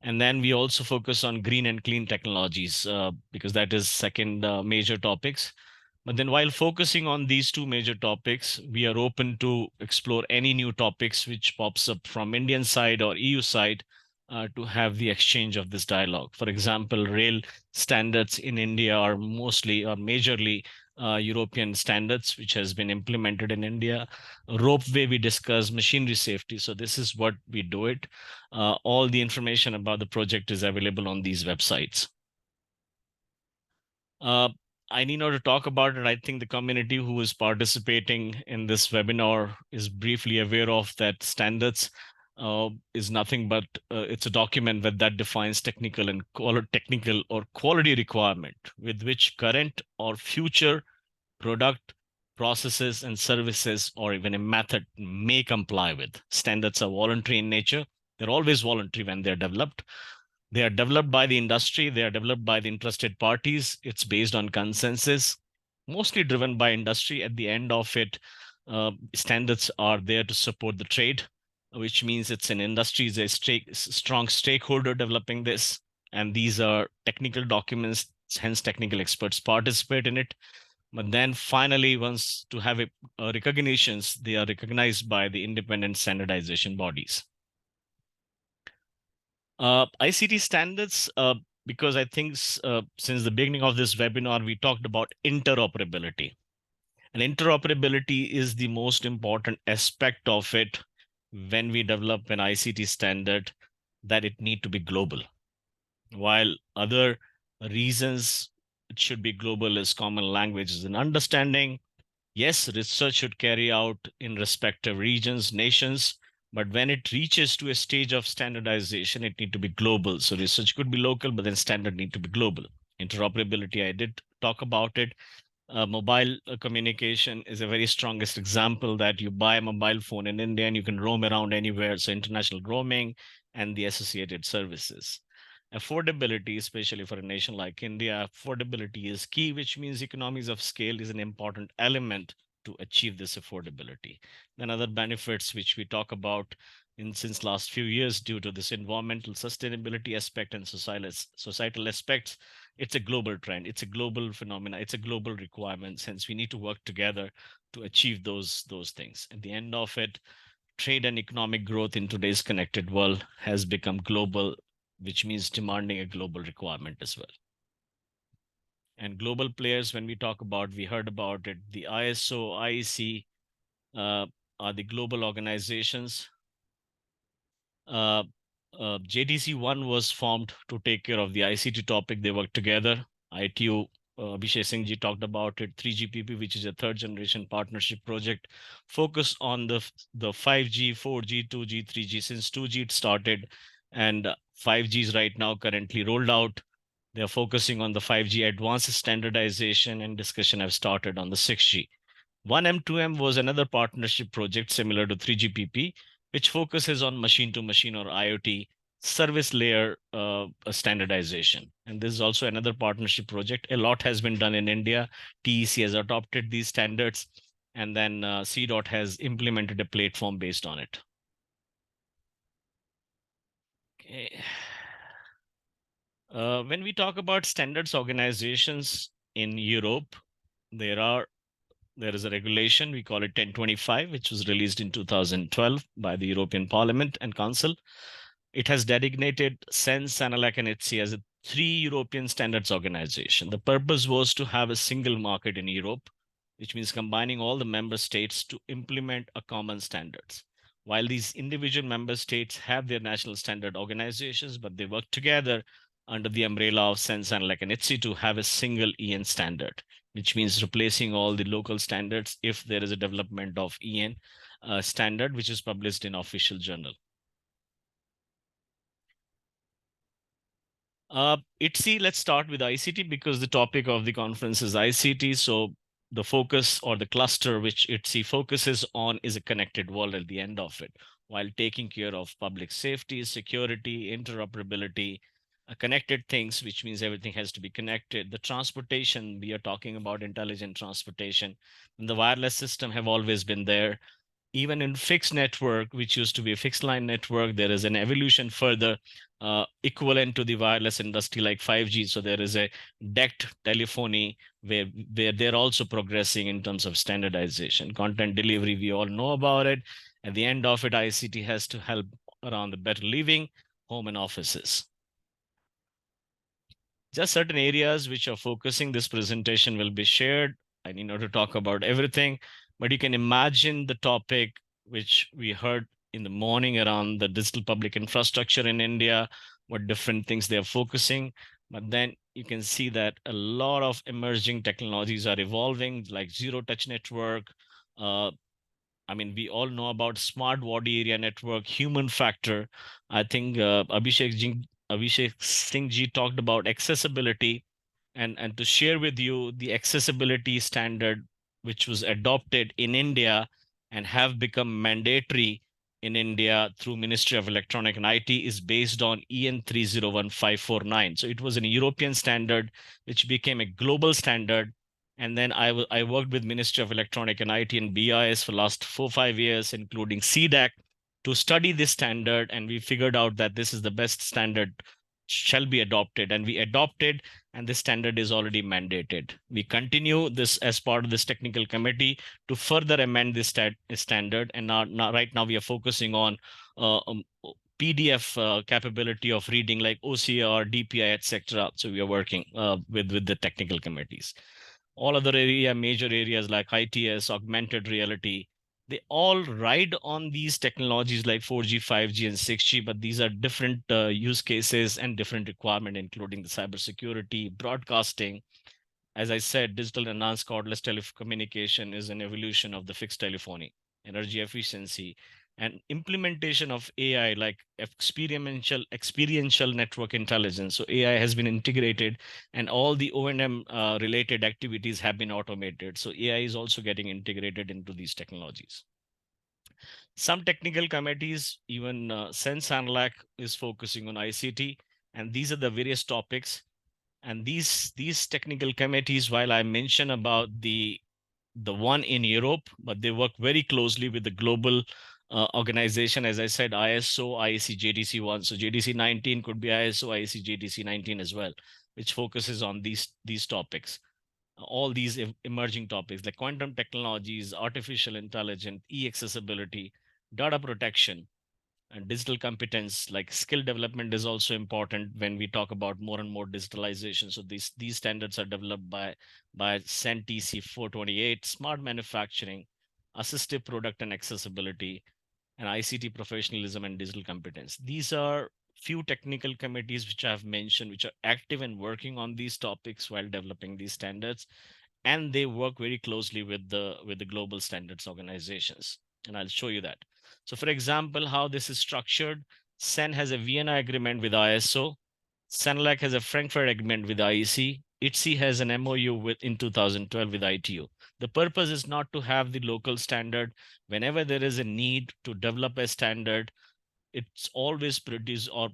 And then we also focus on green and clean technologies because that is second major topics. But then while focusing on these 2 major topics, we are open to explore any new topics which pops up from Indian side or EU side to have the exchange of this dialogue. For example, rail standards in India are mostly or majorly European standards, which has been implemented in India. Ropeway, we discuss machinery safety. So this is what we do it. All the information about the project is available on these websites. I need not to talk about it. I think the community who is participating in this webinar is briefly aware of that standards is nothing but it's a document that defines technical or quality requirement with which current or future product, processes, and services, or even a method may comply with. Standards are voluntary in nature. They're always voluntary when they're developed. They are developed by the industry. They are developed by the interested parties. It's based on consensus, mostly driven by industry. At the end of it, standards are there to support the trade, which means it's an industry is a strong stakeholder developing this. And these are technical documents, hence technical experts participate in it. But then finally, once to have recognitions, they are recognized by the independent standardization bodies. ICT standards, because I think since the beginning of this webinar, we talked about interoperability. And interoperability is the most important aspect of it when we develop an ICT standard, that it need to be global. While other reasons it should be global is common languages and understanding. Yes, research should carry out in respective regions, nations, but when it reaches to a stage of standardization, it need to be global. So research could be local, but then standard need to be global. Interoperability, I did talk about it. Mobile communication is a very strongest example that you buy a mobile phone in India and you can roam around anywhere. So international roaming and the associated services. Affordability, especially for a nation like India, affordability is key, which means economies of scale is an important element to achieve this affordability. Then other benefits which we talk about since last few years due to this environmental sustainability aspect and societal aspects, it's a global trend, it's a global phenomena, it's a global requirement, since we need to work together to achieve those things. At the end of it, trade and economic growth in today's connected world has become global, which means demanding a global requirement as well. And global players, when we talk about, we heard about it, the ISO, IEC are the global organizations. JDC1 was formed to take care of the ICT topic. They worked together. ITU, Abhishek Singh ji talked about it. 3GPP, which is a third generation partnership project, focus on the 5G, 4G, 2G, 3G. Since 2G it started, and 5G is right now currently rolled out. They are focusing on the 5G advanced standardization, and discussion have started on the 6G. 1M, 2M was another partnership project similar to 3GPP, which focuses on machine-to-machine or IoT service layer standardization. And this is also another partnership project. A lot has been done in India. TEC has adopted these standards, and then CDOT has implemented a platform based on it. Okay. When we talk about standards organizations in Europe, there is a regulation, we call it 1025, which was released in 2012 by the European Parliament and Council. It has designated SENS, SANELAC, and ETSI as a 3 European standards organization. The purpose was to have a single market in Europe, which means combining all the member states to implement a common standards. While these individual member states have their national standard organizations, but they work together under the umbrella of SENS, SANELAC, and ETSI to have a single EN standard, which means replacing all the local standards if there is a development of EN standard, which is published in official journal. ITSI, let's start with ICT because the topic of the conference is ICT. So the focus or the cluster which ITSI focuses on is a connected world at the end of it, while taking care of public safety, security, interoperability, connected things, which means everything has to be connected. The transportation, we are talking about intelligent transportation, and the wireless system have always been there. Even in fixed network, which used to be a fixed line network, there is an evolution further equivalent to the wireless industry like 5G. So there is a DECT telephony where they're also progressing in terms of standardization. Content delivery, we all know about it. At the end of it, ICT has to help around the better living, home and offices. Just certain areas which are focusing this presentation will be shared. I need not to talk about everything, but you can imagine the topic which we heard in the morning around the digital public infrastructure in India, what different things they're focusing. But then you can see that a lot of emerging technologies are evolving, like zero-touch network. I mean, we all know about smart body area network, human factor. I think Abhishek Singh ji talked about accessibility, and to share with you the accessibility standard which was adopted in India and have become mandatory in India through Ministry of Electronic and IT is based on EN 301549. So it was an European standard which became a global standard. And then I worked with Ministry of Electronic and IT and BIS for last 4-5 years, including CDAC, to study this standard. And we figured out that this is the best standard shall be adopted. And we adopted, and this standard is already mandated. We continue this as part of this technical committee to further amend this standard. And right now we are focusing on PDF capability of reading like OCR, DPI, etc. So we are working with the technical committees. All other major areas like ITS, augmented reality, they all ride on these technologies like 4G, 5G, and 6G, but these are different use cases and different requirements, including the cybersecurity, broadcasting. As I said, digital enhanced cordless telecommunication is an evolution of the fixed telephony, energy efficiency, and implementation of AI like experiential network intelligence. So AI has been integrated and all the O&M related activities have been automated. So AI is also getting integrated into these technologies. Some technical committees, even SENS ANLAC is focusing on ICT, and these are the various topics. And these technical committees, while I mention about the one in Europe, but they work very closely with the global organization. As I said, ISO, IEC, JDC1. So JDC 19 could be ISO, IEC, JDC 19 as well, which focuses on these topics. All these emerging topics like quantum technologies, artificial intelligence, e-accessibility, data protection, and digital competence, like skill development is also important when we talk about more and more digitalization. So these standards are developed by CENTC 428, smart manufacturing, assistive product and accessibility, and ICT professionalism and digital competence. These are few technical committees which I've mentioned, which are active and working on these topics while developing these standards. And they work very closely with the global standards organizations. And I'll show you that. So for example, how this is structured, CEN has a Vienna agreement with ISO, CENELAC has a Frankfurt agreement with IEC, ITSI has an MOU in 2012 with ITU. The purpose is not to have the local standard. Whenever there is a need to develop a standard, it's always produced or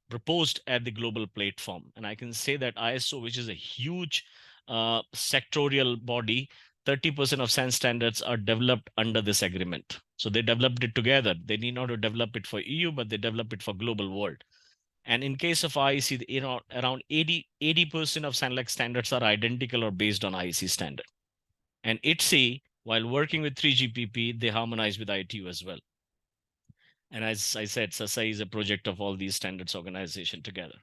proposed at the global platform. And I can say that ISO, which is a huge sectorial body, 30% of CEN standards are developed under this agreement. So they developed it together. They need not to develop it for EU, but they develop it for global world. And in case of IEC, around 80% of CENELAC standards are identical or based on IEC standard. And ITSI, while working with 3GPP, they harmonize with ITU as well. And as I said, SASAI is a project of all these standards organization together.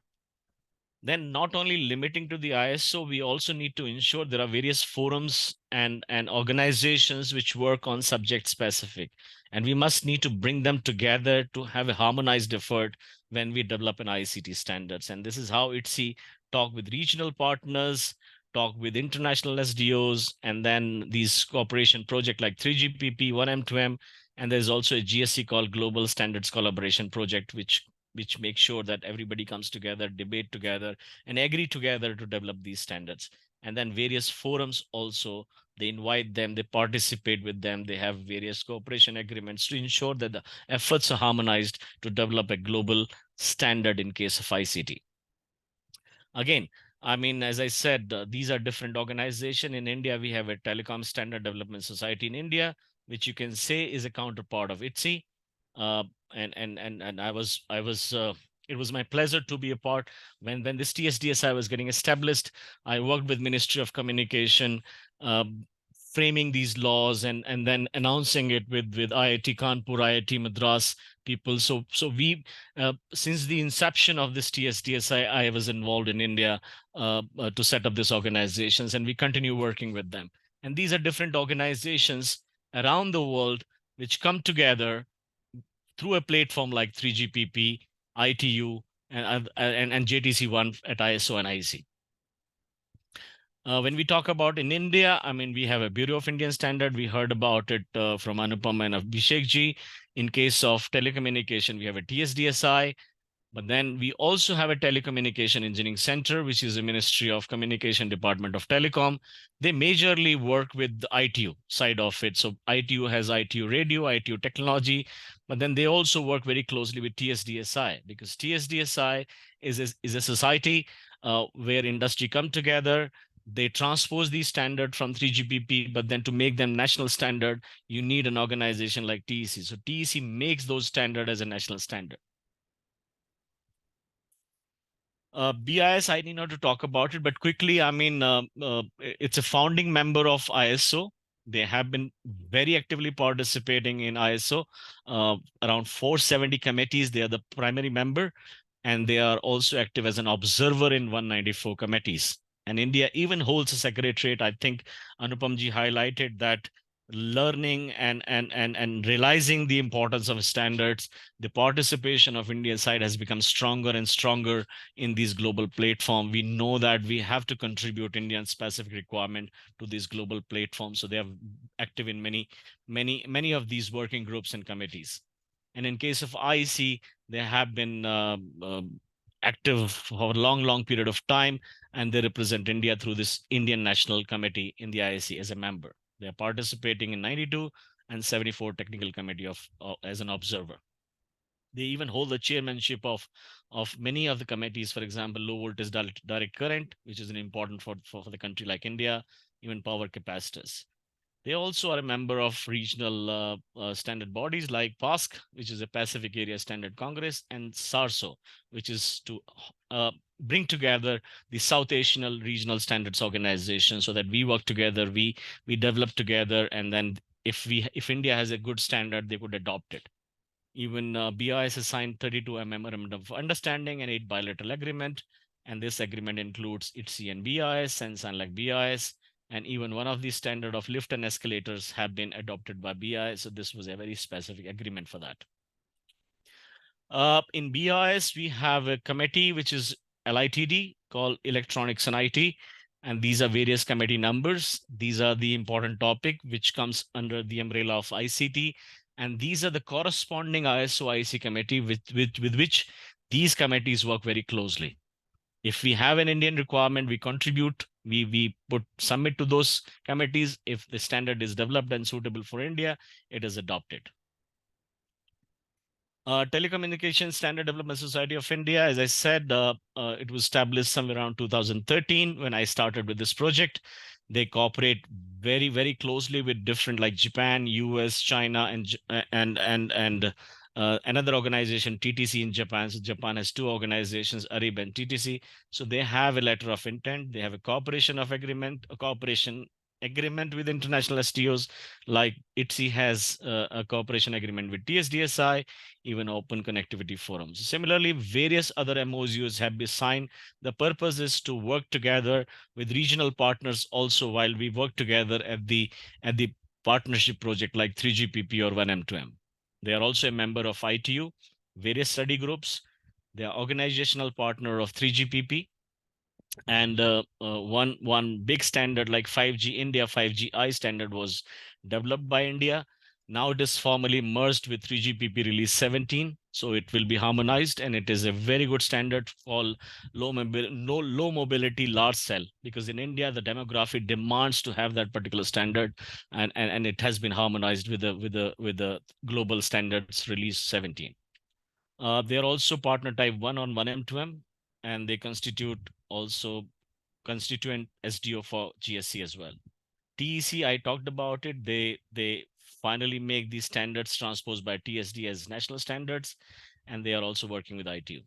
Then not only limiting to the ISO, we also need to ensure there are various forums and organizations which work on subject specific. And we must need to bring them together to have a harmonized effort when we develop an ICT standards. And this is how ITSI talk with regional partners, talk with international SDOs, and then these cooperation project like 3GPP, 1M2M, and there's also a GSC called Global Standards Collaboration Project, which makes sure that everybody comes together, debate together, and agree together to develop these standards. And then various forums also, they invite them, they participate with them, they have various cooperation agreements to ensure that the efforts are harmonized to develop a global standard in case of ICT. Again, I mean, as I said, these are different organizations. In India, we have a Telecom Standard Development Society in India, which you can say is a counterpart of ITSI. And it was my pleasure to be a part when this TSDSI was getting established. I worked with Ministry of Communication, framing these laws and then announcing it with IIT Kanpur, IIT Madras people. So we since the inception of this TSDSI, I was involved in India to set up these organizations, and we continue working with them. And these are different organizations around the world which come together through a platform like 3GPP, ITU, and JTC1 at ISO and IEC. When we talk about in India, I mean, we have a Bureau of Indian Standard. We heard about it from Anupam and Abhishek ji. In case of telecommunication, we have a TSDSI. But then we also have a Telecommunication Engineering Center, which is a Ministry of Communication Department of Telecom. They majorly work with the ITU side of it. So ITU has ITU Radio, ITU Technology, but then they also work very closely with TSDSI, because TSDSI is a society where industry come together. They transpose these standards from 3GPP, but then to make them national standard, you need an organization like TEC. So TEC makes those standards as a national standard. BIS, I need not to talk about it, but quickly, I mean, it's a founding member of ISO. They have been very actively participating in ISO, around 470 committees. They are the primary member, and they are also active as an observer in 194 committees. And India even holds a secretariat. I think Anupamji highlighted that learning and realizing the importance of standards, the participation of Indian side has become stronger and stronger in these global platform. We know that we have to contribute Indian specific requirement to these global platforms. So they are active in many of these working groups and committees. And in case of IEC, they have been active for a long period of time, and they represent India through this Indian National Committee in the IEC as a member. They are participating in 92 and 74 technical committee as an observer. They even hold the chairmanship of many of the committees, for example, low voltage direct current, which is an important for the country like India, even power capacitors. They also are a member of regional standard bodies like PASC, which is a Pacific Area Standard Congress, and SARSO, which is to bring together the South Asian regional standards organization so that we work together, we develop together, and then if India has a good standard, they could adopt it. Even BIS has signed 32 Memorandum of Understanding and 8 bilateral agreement, and this agreement includes ITSI and BIS and SANLAC BIS. And even one of these standard of lift and escalators have been adopted by BI. So this was a very specific agreement for that. In BIS, we have a committee which is LITD called Electronics and IT. And these are various committee numbers. These are the important topic which comes under the umbrella of ICT. And these are the corresponding ISO IC committee with which these committees work very closely. If we have an Indian requirement, we contribute, we submit to those committees. If the standard is developed and suitable for India, it is adopted. Telecommunication Standard Development Society of India, as I said, it was established somewhere around 2013 when I started with this project. They cooperate very, very closely with different like Japan, US, China, and another organization, TTC in Japan. So Japan has two organizations, ARIB and TTC. So they have a letter of intent. They have a cooperation agreement with international STOs, like ITSI has a cooperation agreement with TSDSI, even open connectivity forums. Similarly, various other MOUs have been signed. The purpose is to work together with regional partners also while we work together at the partnership project like 3GPP or 1M2M. They are also a member of ITU, various study groups. They are organizational partner of 3GPP. And one big standard like 5G India 5G standard was developed by India. Now it is formally merged with 3GPP release 17. So it will be harmonized, and it is a very good standard for low mobility large cell, because in India, the demography demands to have that particular standard, and it has been harmonized with the global standards release 17. They are also partner type 1 on 1M2M, and they also constituent SDO for GSC as well. TEC, I talked about it. They finally make these standards transposed by TSD as national standards, and they are also working with ITU.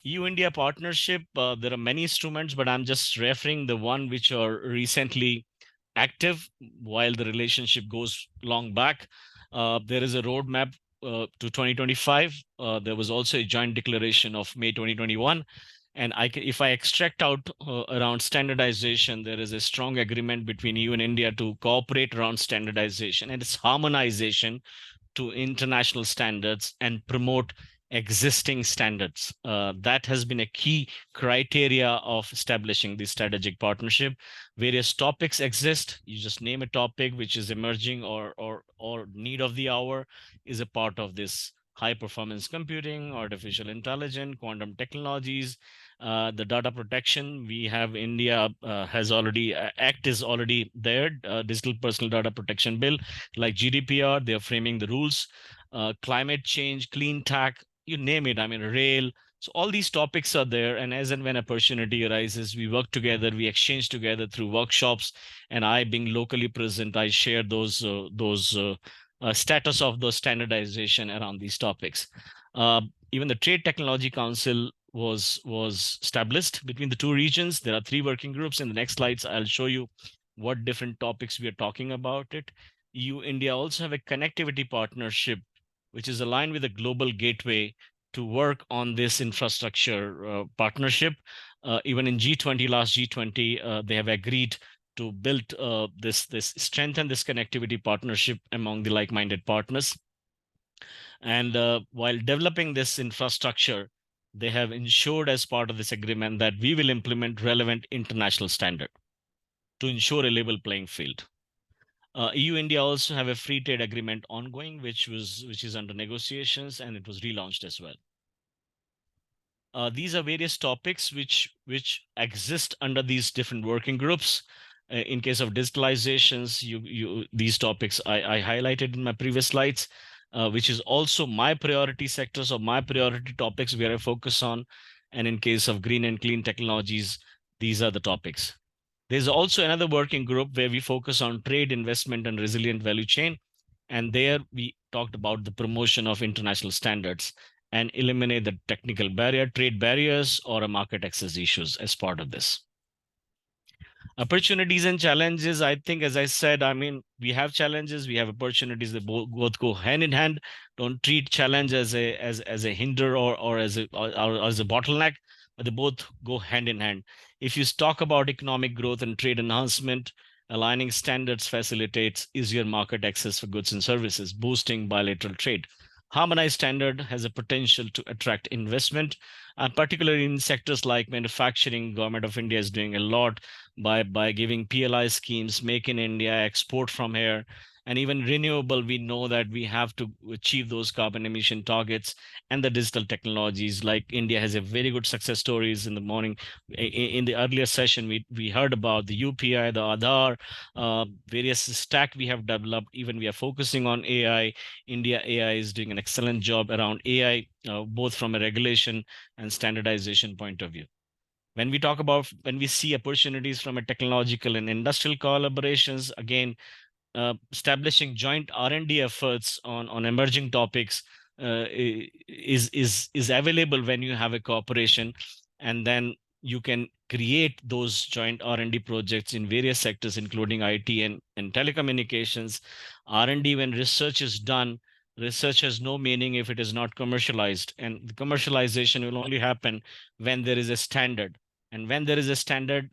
EU-India partnership, there are many instruments, but I'm just referring the one which are recently active while the relationship goes long back. There is a roadmap to 2025. There was also a joint declaration of May 2021. And if I extract out around standardization, there is a strong agreement between EU and India to cooperate around standardization and its harmonization to international standards and promote existing standards. That has been a key criteria of establishing the strategic partnership. Various topics exist. You just name a topic which is emerging or need of the hour is a part of this: high performance computing, artificial intelligence, quantum technologies, the data protection. We have India has already, Act is already there, Digital Personal Data Protection Bill, like GDPR, they're framing the rules, climate change, clean tech, you name it, I mean, rail. So all these topics are there, and as and when opportunity arises, we work together, we exchange together through workshops, and I, being locally present, I share those status of the standardization around these topics. Even the Trade Technology Council was established between the two regions. There are 3 working groups. In the next slides, I'll show you what different topics we are talking about it. EU-India also have a connectivity partnership, which is aligned with a global gateway to work on this infrastructure partnership. Even in G20, last G20, they have agreed to build strengthen this connectivity partnership among the like-minded partners. And while developing this infrastructure, they have ensured as part of this agreement that we will implement relevant international standard to ensure a level playing field. EU-India also have a free trade agreement ongoing, which is under negotiations, and it was relaunched as well. These are various topics which exist under these different working groups. In case of digitalizations, these topics I highlighted in my previous slides, which is also my priority sectors or my priority topics where I focus on. And in case of green and clean technologies, these are the topics. There's also another working group where we focus on trade, investment, and resilient value chain. And there we talked about the promotion of international standards and eliminate the technical barrier, trade barriers, or market access issues as part of this. Opportunities and challenges, I think, as I said, I mean, we have challenges, we have opportunities that both go hand in hand. Don't treat challenge as a hinder or as a bottleneck, but they both go hand in hand. If you talk about economic growth and trade enhancement, aligning standards facilitates easier market access for goods and services, boosting bilateral trade. Harmonized standard has a potential to attract investment, particularly in sectors like manufacturing. Government of India is doing a lot by giving PLI schemes, Make in India, export from here, and even renewable. We know that we have to achieve those carbon emission targets, and the digital technologies, like India has a very good success stories. In the morning, in the earlier session, we heard about the UPI, the Aadhaar, various stack we have developed. Even we are focusing on AI. India AI is doing an excellent job around AI, both from a regulation and standardization point of view. When we see opportunities from a technological and industrial collaborations, again, establishing joint R&D efforts on emerging topics is available when you have a cooperation, and then you can create those joint R&D projects in various sectors, including IT and telecommunications. R&D, when research is done, research has no meaning if it is not commercialized, and the commercialization will only happen when there is a standard. And when there is a standard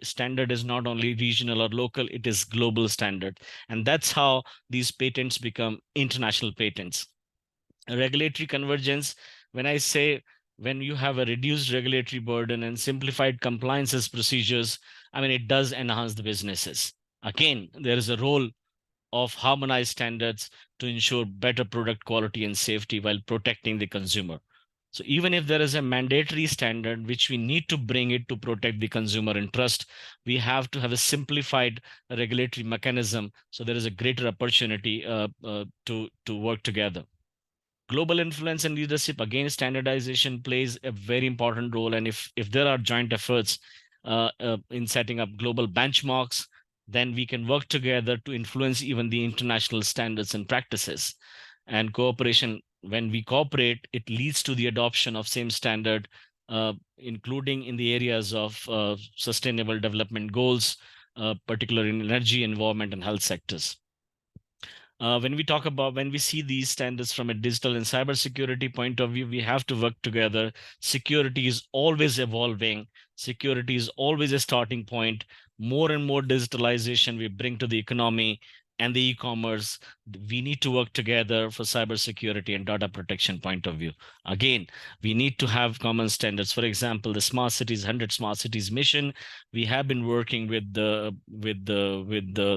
is not only regional or local, it is global standard. And that's how these patents become international patents. Regulatory convergence, when I say when you have a reduced regulatory burden and simplified compliances procedures, I mean, it does enhance the businesses. Again, there is a role of harmonized standards to ensure better product quality and safety while protecting the consumer. So even if there is a mandatory standard, which we need to bring it to protect the consumer interest, we have to have a simplified regulatory mechanism. So there is a greater opportunity to work together. Global influence and leadership, again, standardization plays a very important role. And if there are joint efforts in setting up global benchmarks, then we can work together to influence even the international standards and practices. And cooperation, when we cooperate, it leads to the adoption of same standard, including in the areas of sustainable development goals, particularly in energy, environment, and health sectors. When we see these standards from a digital and cybersecurity point of view, we have to work together. Security is always evolving. Security is always a starting point. More and more digitalization we bring to the economy and the e-commerce. We need to work together for cybersecurity and data protection point of view. Again, we need to have common standards. For example, the Smart Cities 100 Smart Cities mission, we have been working with the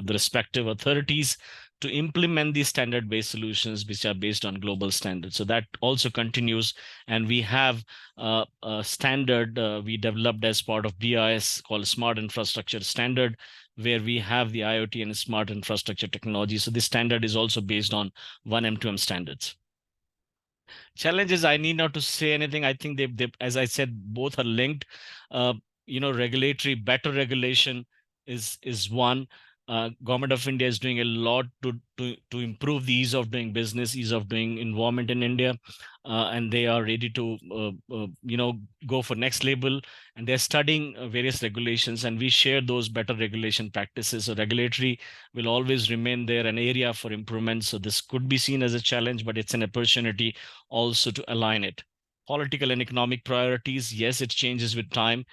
respective authorities to implement these standard-based solutions which are based on global standards. So that also continues. And we have a standard we developed as part of BIS called Smart Infrastructure Standard, where we have the IoT and smart infrastructure technology. So this standard is also based on 1M, 2M standards. Challenges, I need not to say anything. I think they as I said, both are linked. Better regulation is one. Government of India is doing a lot to improve the ease of doing business, ease of doing environment in India, and they are ready to go for next level, and they're studying various regulations, and we share those better regulation practices. So regulatory will always remain there, an area for improvement. So this could be seen as a challenge, but it's an opportunity also to align it. Political and economic priorities, yes, it changes with time.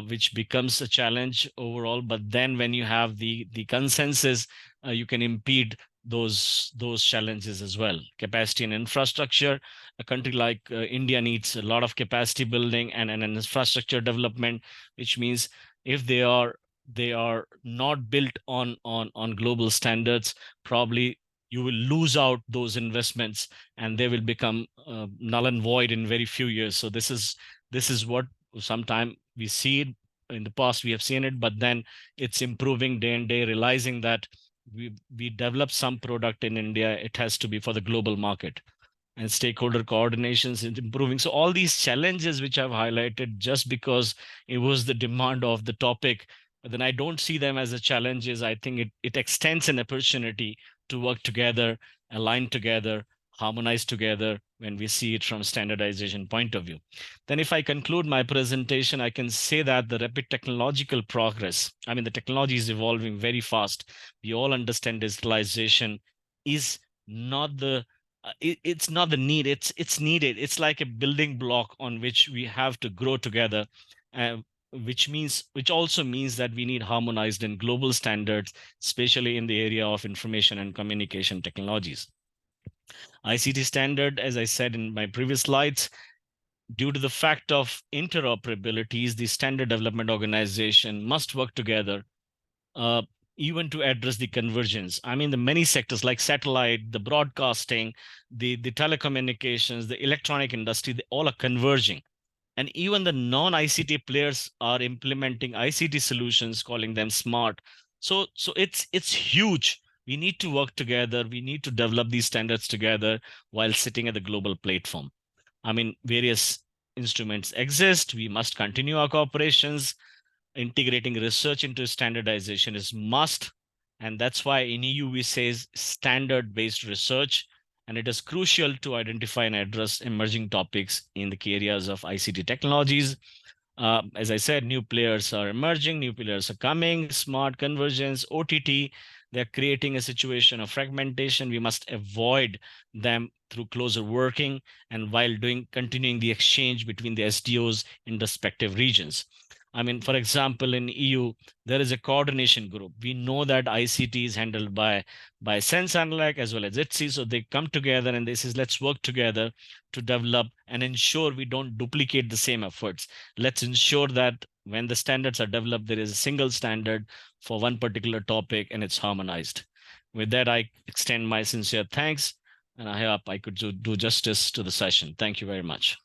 Which becomes a challenge overall. But then when you have the consensus, you can impede those challenges as well. Capacity and infrastructure. A country like India needs a lot of capacity building and infrastructure development, which means if they are not built on global standards, probably you will lose out those investments and they will become null and void in very few years. So this is what sometime we see it. In the past we have seen it, but then it's improving day and day, realizing that we develop some product in India, it has to be for the global market, and stakeholder coordination is improving. So all these challenges which I've highlighted, just because it was the demand of the topic, but then I don't see them as a challenges. I think it extends an opportunity to work together, align together, harmonize together when we see it from standardization point of view. Then if I conclude my presentation, I can say that the rapid technological progress, I mean, the technology is evolving very fast. We all understand digitalization is not the, it's not the need, it's needed. It's like a building block on which we have to grow together, which also means that we need harmonized and global standards, especially in the area of information and communication technologies. ICT standard, as I said in my previous slides, due to the fact of interoperabilities, the Standard Development Organization must work together even to address the convergence. I mean, the many sectors like satellite, the broadcasting, the telecommunications, the electronic industry, they all are converging. And even the non-ICT players are implementing ICT solutions, calling them smart. So it's huge. We need to work together. We need to develop these standards together while sitting at the global platform. I mean, various instruments exist. We must continue our cooperations. Integrating research into standardization is must. And that's why in EU we say standard-based research. And it is crucial to identify and address emerging topics in the key areas of ICT technologies. As I said, new players are emerging, new players are coming, smart convergence, OTT, they're creating a situation of fragmentation. We must avoid them through closer working and while continuing the exchange between the SDOs in respective regions. I mean, for example, in EU, there is a coordination group. We know that ICT is handled by SenseAnalec as well as ITSI. So they come together and they say, let's work together to develop and ensure we don't duplicate the same efforts. Let's ensure that when the standards are developed, there is a single standard for one particular topic and it's harmonized. With that, I extend my sincere thanks, and I hope I could do justice to the session. Thank you very much.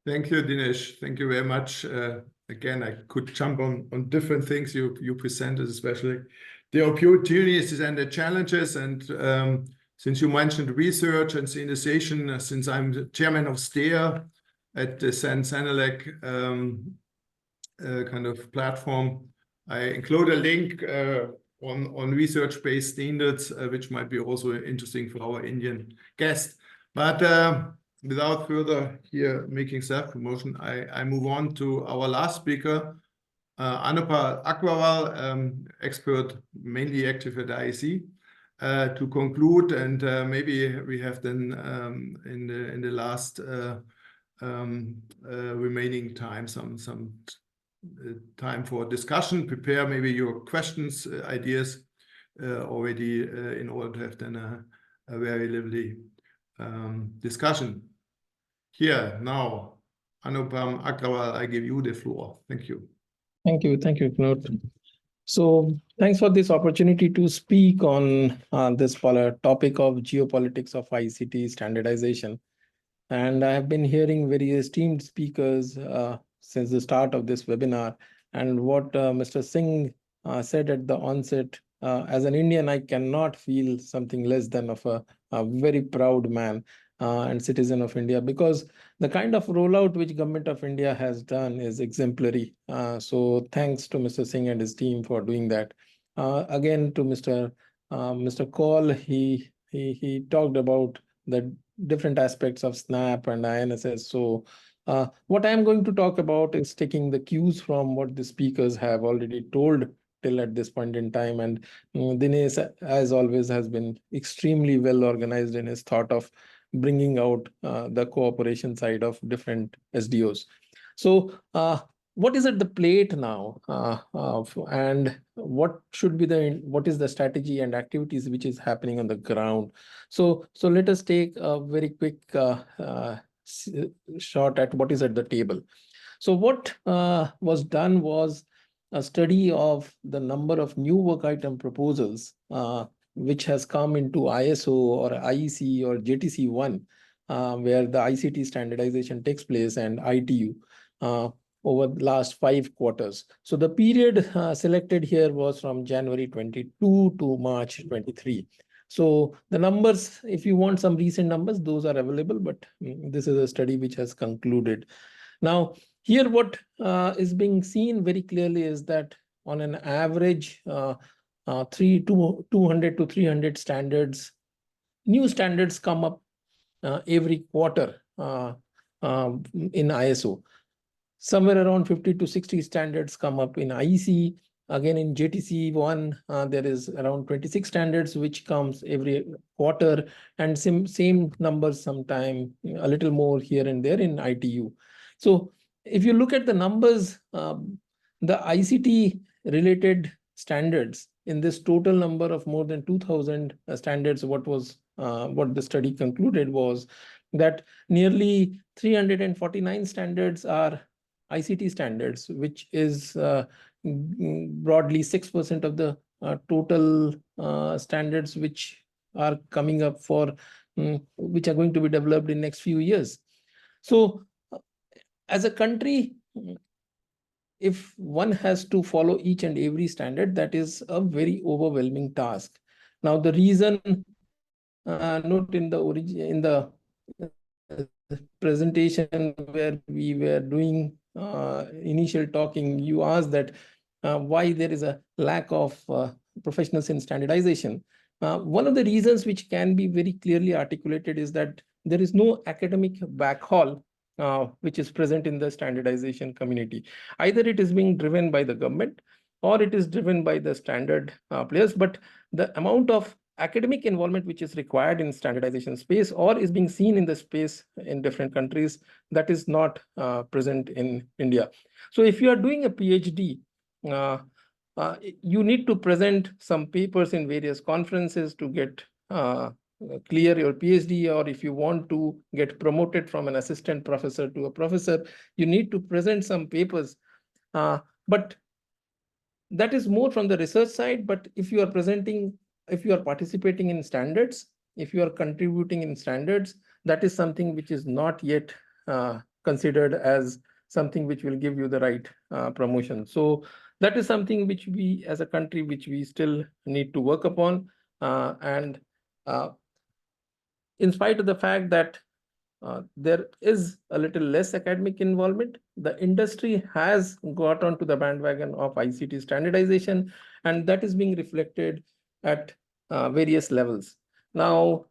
Thank you, Dinesh. Thank you very much. Again, I could jump on different things you presented, especially the opportunities and the challenges. And since you mentioned research and standardization, since I'm the chairman of STEA at the SenseAnalec kind of platform, I include a link on research-based standards, which might be also interesting for our Indian guest. But without further here making self-promotion, I move on to our last speaker, Anupam Kaul, expert mainly active at IEC, to conclude. And maybe we have then in the last remaining time some time for discussion. Prepare maybe your questions, ideas already in order to have then a very lively discussion. Here now, Anupam Kaul, I give you the floor. Thank you. Thank you, Knut. So thanks for this opportunity to speak on this topic of geopolitics of ICT standardization. And I have been hearing very esteemed speakers since the start of this webinar. And what Mr. Singh said at the onset, as an Indian, I cannot feel something less than of a very proud man and citizen of India, because the kind of rollout which Government of India has done is exemplary. So thanks to Mr. Singh and his team for doing that. Again, to Mr. Kaul, he talked about the different aspects of SNAP and INSS. So what I'm going to talk about is taking the cues from what the speakers have already told till at this point in time. And Dinesh, as always, has been extremely well organized in his thought of bringing out the cooperation side of different SDOs. So what is at the plate now, and what is the strategy and activities which is happening on the ground? So let us take a very quick shot at what is at the table. So what was done was a study of the number of new work item proposals which has come into ISO or IEC or JTC1, where the ICT standardization takes place, and ITU over the last 5 quarters. So the period selected here was from January 22 to March 23. So the numbers, if you want some recent numbers, those are available, but this is a study which has concluded. Now, here what is being seen very clearly is that on an average, 200 to 300 standards, new standards come up every quarter in ISO. Somewhere around 50 to 60 standards come up in IEC. Again, in JTC1, there is around 26 standards which comes every quarter, and same numbers sometime, a little more here and there in ITU. So if you look at the numbers, the ICT related standards in this total number of more than 2,000 standards, what the study concluded was that nearly 349 standards are ICT standards, which is broadly 6% of the total standards which are coming up for which are going to be developed in next few years. So as a country, if one has to follow each and every standard, that is a very overwhelming task. Now, the reason note in the presentation where we were doing initial talking, you asked that why there is a lack of professionals in standardization. One of the reasons which can be very clearly articulated is that there is no academic backhaul which is present in the standardization community. Either it is being driven by the government or it is driven by the standard players, but the amount of academic involvement which is required in standardization space or is being seen in the space in different countries, that is not present in India. So if you are doing a PhD, you need to present some papers in various conferences to get clear your PhD, or if you want to get promoted from an assistant professor to a professor, you need to present some papers. But that is more from the research side. But if you are participating in standards, if you are contributing in standards, that is something which is not yet considered as something which will give you the right promotion. So that is something which we as a country, which we still need to work upon. In spite of the fact that there is a little less academic involvement, the industry has got onto the bandwagon of ICT standardization, and that is being reflected at various levels. Now,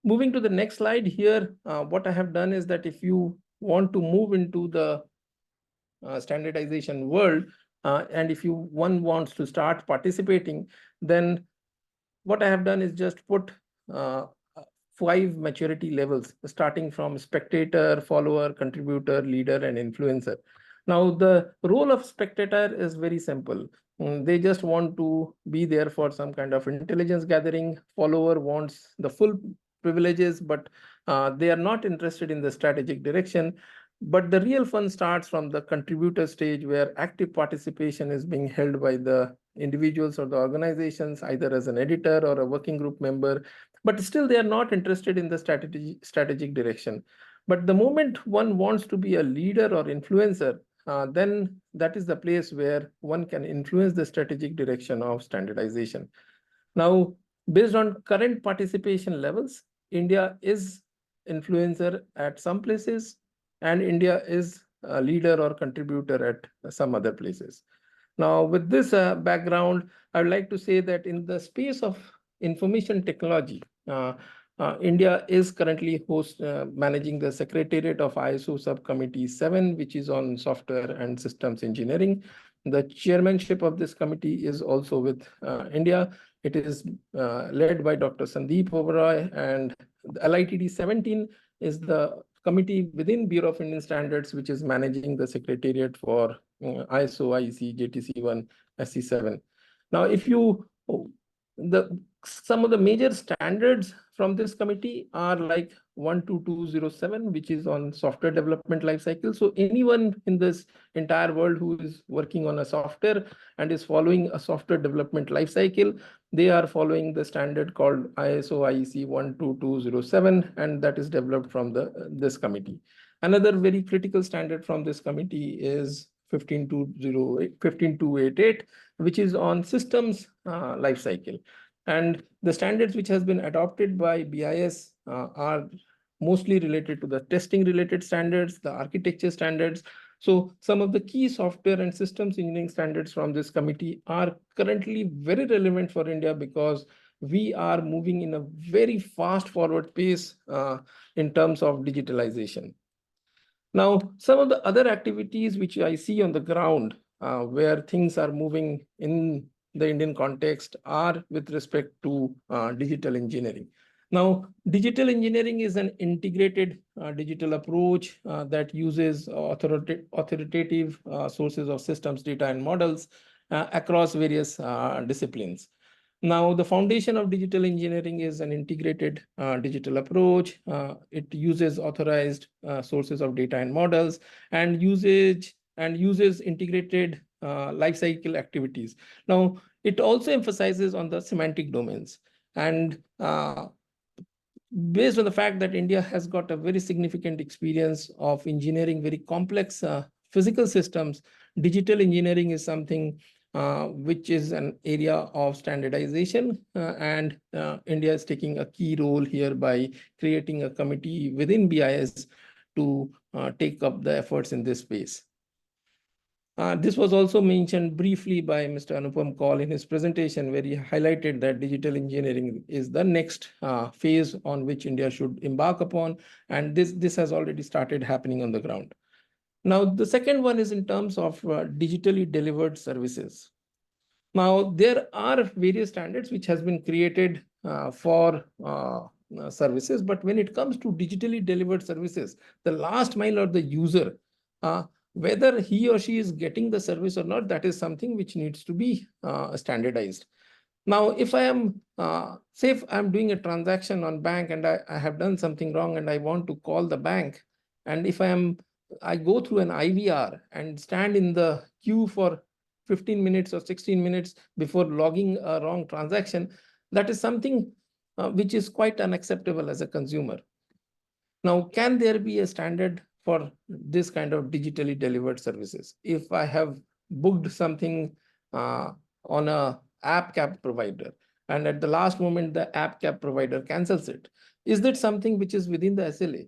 moving to the next slide here, what I have done is that if you want to move into the standardization world, and if one wants to start participating, then what I have done is just put 5 maturity levels, starting from spectator, follower, contributor, leader, and influencer. Now, the role of spectator is very simple. They just want to be there for some kind of intelligence gathering. Follower wants the full privileges, but they are not interested in the strategic direction. But the real fun starts from the contributor stage, where active participation is being held by the individuals or the organizations, either as an editor or a working group member, but still they are not interested in the strategic direction. But the moment one wants to be a leader or influencer, then that is the place where one can influence the strategic direction of standardization. Now, based on current participation levels, India is influencer at some places, and India is a leader or contributor at some other places. Now, with this background, I would like to say that in the space of information technology, India is currently managing the Secretariat of ISO Subcommittee 7, which is on software and systems engineering. The chairmanship of this committee is also with India. It is led by Dr. Sandeep Oberoi, and the LITD 17 is the committee within Bureau of Indian Standards, which is managing the Secretariat for ISO, IEC, JTC1, SC7. Now, if you some of the major standards from this committee are like 12207, which is on software development lifecycle. So anyone in this entire world who is working on a software and is following a software development lifecycle, they are following the standard called ISO IEC 12207, and that is developed from this committee. Another very critical standard from this committee is 15288, which is on systems lifecycle. And the standards which has been adopted by BIS are mostly related to the testing related standards, the architecture standards. So some of the key software and systems engineering standards from this committee are currently very relevant for India, because we are moving in a very fast forward pace in terms of digitalization. Now, some of the other activities which I see on the ground where things are moving in the Indian context are with respect to digital engineering. Now, digital engineering is an integrated digital approach that uses authoritative sources of systems, data, and models across various disciplines. Now, the foundation of digital engineering is an integrated digital approach. It uses authorized sources of data and models, and uses integrated lifecycle activities. Now, it also emphasizes on the semantic domains. And based on the fact that India has got a very significant experience of engineering very complex physical systems, digital engineering is something which is an area of standardization, and India is taking a key role here by creating a committee within BIS to take up the efforts in this space. This was also mentioned briefly by Mr. Anupam Kaul in his presentation, where he highlighted that digital engineering is the next phase on which India should embark upon, and this has already started happening on the ground. Now, the second one is in terms of digitally delivered services. Now, there are various standards which has been created for services, but when it comes to digitally delivered services, the last mile or the user, whether he or she is getting the service or not, that is something which needs to be standardized. Now, if I am, say if I'm doing a transaction on bank and I have done something wrong and I want to call the bank, and if I go through an IVR and stand in the queue for 15 minutes or 16 minutes before logging a wrong transaction, that is something which is quite unacceptable as a consumer. Now, can there be a standard for this kind of digitally delivered services? If I have booked something on a app cab provider, and at the last moment, the app cab provider cancels it, is that something which is within the SLA?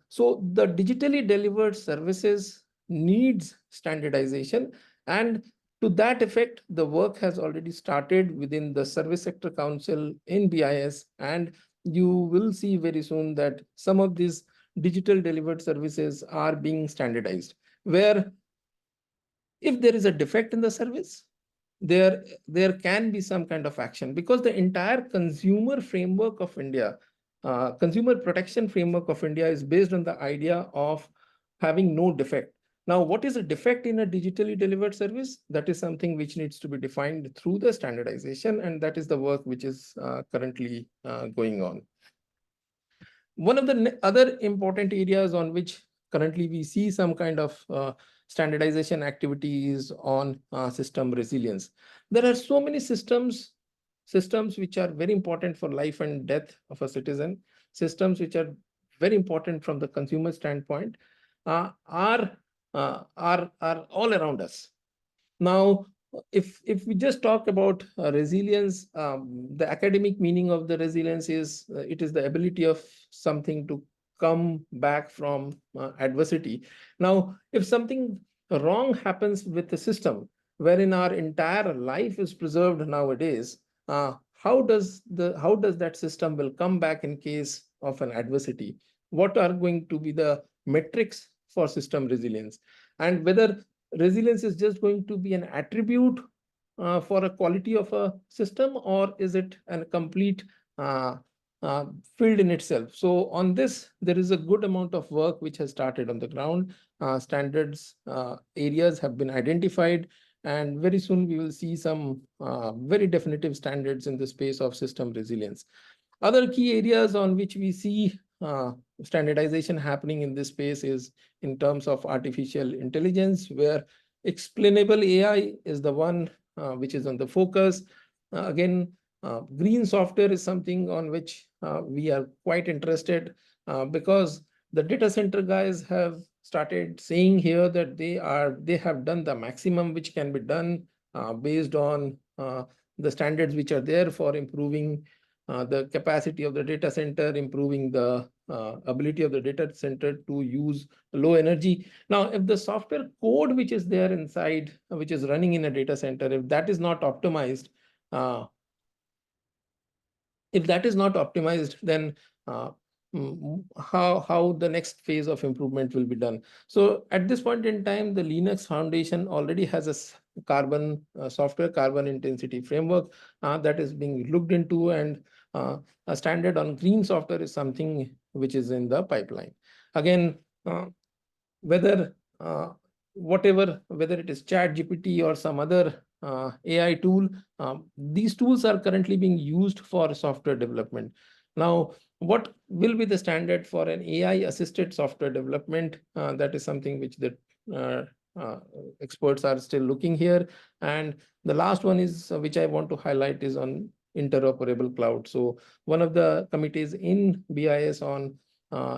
So the digitally delivered services needs standardization, and to that effect, the work has already started within the Service Sector Council in BIS, and you will see very soon that some of these digital delivered services are being standardized, where if there is a defect in the service, there can be some kind of action, because the entire consumer framework of India, consumer protection framework of India is based on the idea of having no defect. Now, what is a defect in a digitally delivered service? That is something which needs to be defined through the standardization, and that is the work which is currently going on. One of the other important areas on which currently we see some kind of standardization activities on system resilience. There are so many systems which are very important for life and death of a citizen, systems which are very important from the consumer standpoint, are all around us. Now, if we just talk about resilience, the academic meaning of the resilience is it is the ability of something to come back from adversity. Now, if something wrong happens with the system, wherein our entire life is preserved nowadays, how does that system will come back in case of an adversity? What are going to be the metrics for system resilience? And whether resilience is just going to be an attribute for a quality of a system, or is it a complete field in itself? So on this, there is a good amount of work which has started on the ground. Standards areas have been identified, and very soon we will see some very definitive standards in the space of system resilience. Other key areas on which we see standardization happening in this space is in terms of artificial intelligence, where explainable AI is the one which is on the focus. Again, green software is something on which we are quite interested, because the data center guys have started saying here that they have done the maximum which can be done based on the standards which are there for improving the capacity of the data center, improving the ability of the data center to use low energy. Now, if the software code which is there inside, which is running in a data center, if that is not optimized, then how the next phase of improvement will be done. So at this point in time, the Linux Foundation already has a software carbon intensity framework that is being looked into, and a standard on green software is something which is in the pipeline. Again, whether whether it is ChatGPT or some other AI tool, these tools are currently being used for software development. Now, what will be the standard for an AI-assisted software development? That is something which the experts are still looking here. And the last one is which I want to highlight is on interoperable cloud. So one of the committees in BIS on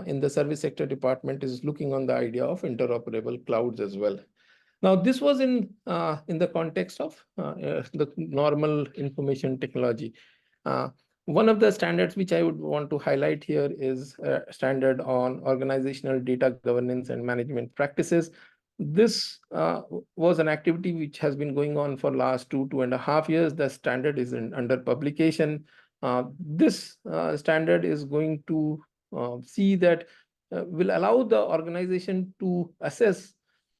in the service sector department is looking on the idea of interoperable clouds as well. Now, this was in the context of the normal information technology. One of the standards which I would want to highlight here is a standard on organizational data governance and management practices. This was an activity which has been going on for last 2.5 years. The standard is under publication. This standard is going to see that will allow the organization to assess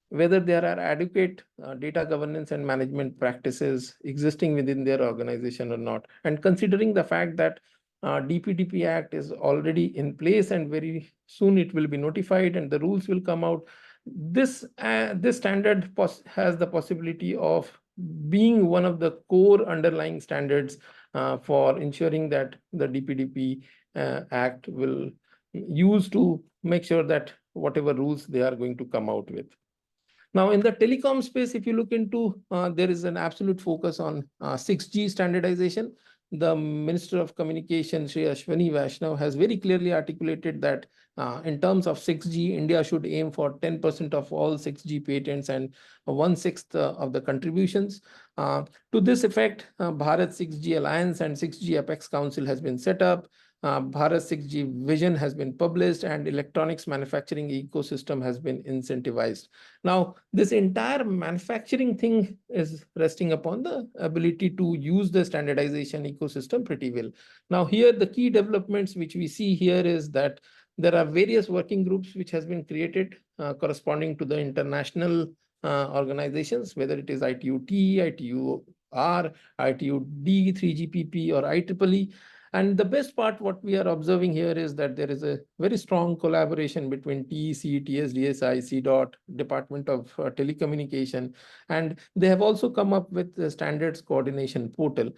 whether there are adequate data governance and management practices existing within their organization or not. And considering the fact that DPDP Act is already in place and very soon it will be notified and the rules will come out, this standard has the possibility of being one of the core underlying standards for ensuring that the DPDP Act will use to make sure that whatever rules they are going to come out with. Now, in the telecom space, if you look into, there is an absolute focus on 6G standardization. The Minister of Communication, Shri Ashwini Vaishnav, has very clearly articulated that in terms of 6G, India should aim for 10% of all 6G patents and 1/6 of the contributions. To this effect, Bharat 6G Alliance and 6G Apex Council has been set up. Bharat 6G vision has been published and electronics manufacturing ecosystem has been incentivized. Now, this entire manufacturing thing is resting upon the ability to use the standardization ecosystem pretty well. Now, here the key developments which we see here is that there are various working groups which has been created corresponding to the international organizations, whether it is ITU-T, ITU-R, ITU-D, 3GPP or IEEE. And the best part, what we are observing here is that there is a very strong collaboration between TEC, TSDSI, CDOT, Department of Telecommunication, and they have also come up with the standards coordination portal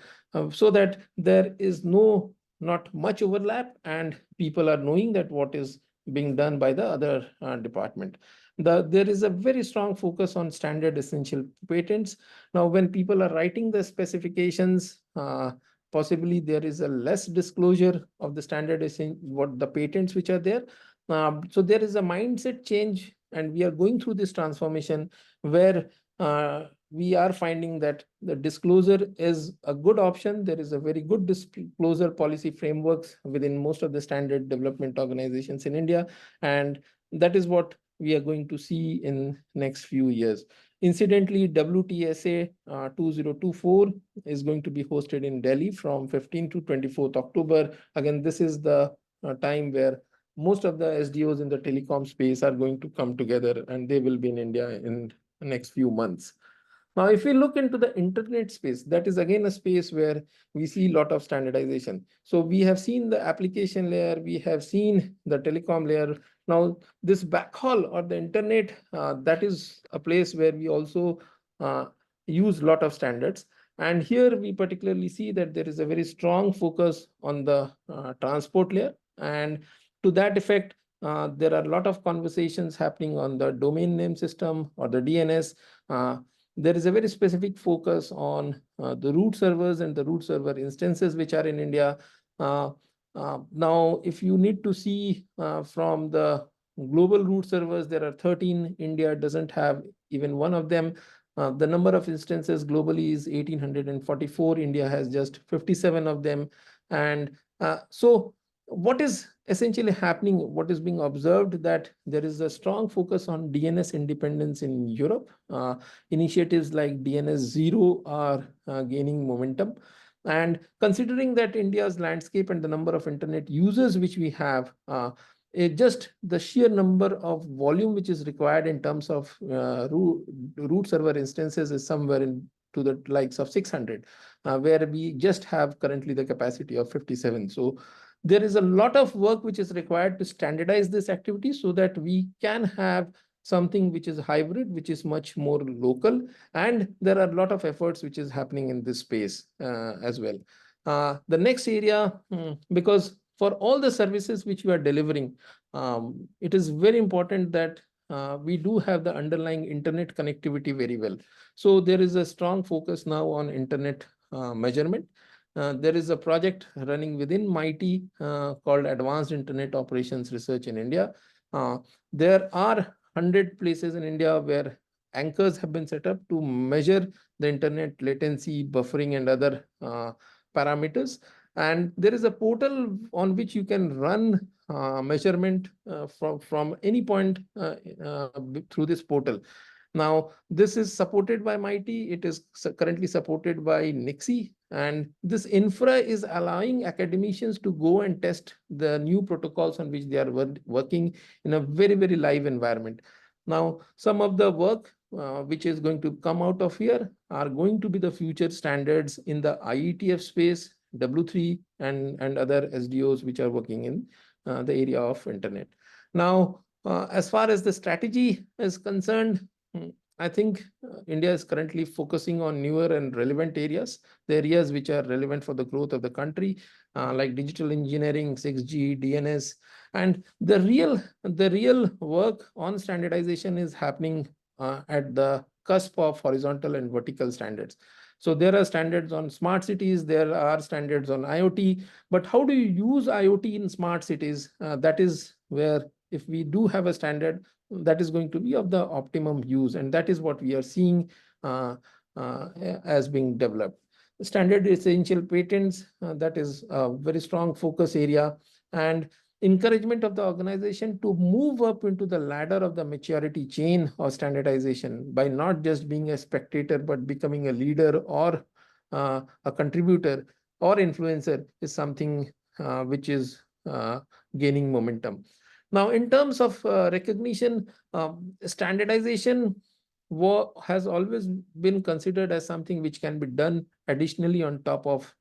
so that there is not much overlap and people are knowing that what is being done by the other department. There is a very strong focus on standard essential patents. Now, when people are writing the specifications, possibly there is a less disclosure of the standardization, what the patents which are there. So there is a mindset change and we are going through this transformation where we are finding that the disclosure is a good option. There is a very good disclosure policy frameworks within most of the standard development organizations in India. And that is what we are going to see in next few years. Incidentally, WTSA 2024 is going to be hosted in Delhi from 15th to 24th October. Again, this is the time where most of the SDOs in the telecom space are going to come together and they will be in India in the next few months. Now, if we look into the internet space, that is again a space where we see a lot of standardization. So we have seen the application layer, we have seen the telecom layer. Now, this backhaul or the internet, that is a place where we also use a lot of standards. And here we particularly see that there is a very strong focus on the transport layer. And to that effect, there are a lot of conversations happening on the domain name system or the DNS. There is a very specific focus on the root servers and the root server instances which are in India. Now, if you need to see from the global root servers, there are 13. India doesn't have even one of them. The number of instances globally is 1,844. India has just 57 of them. And so what is essentially happening, what is being observed, that there is a strong focus on DNS independence in Europe. Initiatives like DNS Zero are gaining momentum. And considering that India's landscape and the number of internet users which we have, just the sheer number of volume which is required in terms of root server instances is somewhere in to the likes of 600, where we just have currently the capacity of 57. So there is a lot of work which is required to standardize this activity so that we can have something which is hybrid, which is much more local, and there are a lot of efforts which is happening in this space as well. The next area, because for all the services which we are delivering, it is very important that we do have the underlying internet connectivity very well. So there is a strong focus now on internet measurement. There is a project running within MeitY called Advanced Internet Operations Research in India. There are 100 places in India where anchors have been set up to measure the internet latency, buffering, and other parameters. And there is a portal on which you can run measurement from any point through this portal. Now, this is supported by MeitY. It is currently supported by NIXI. And this infra is allowing academicians to go and test the new protocols on which they are working in a very, very live environment. Now, some of the work which is going to come out of here are going to be the future standards in the IETF space, W3, and other SDOs which are working in the area of internet. Now, as far as the strategy is concerned, I think India is currently focusing on newer and relevant areas, the areas which are relevant for the growth of the country, like digital engineering, 6G, DNS, and the real work on standardization is happening at the cusp of horizontal and vertical standards. So there are standards on smart cities, there are standards on IoT, but how do you use IoT in smart cities? That is where, if we do have a standard, that is going to be of the optimum use, and that is what we are seeing as being developed. Standard essential patents, that is a very strong focus area, and encouragement of the organization to move up into the ladder of the maturity chain of standardization by not just being a spectator, but becoming a leader or a contributor or influencer is something which is gaining momentum. Now, in terms of recognition, standardization has always been considered as something which can be done additionally on top of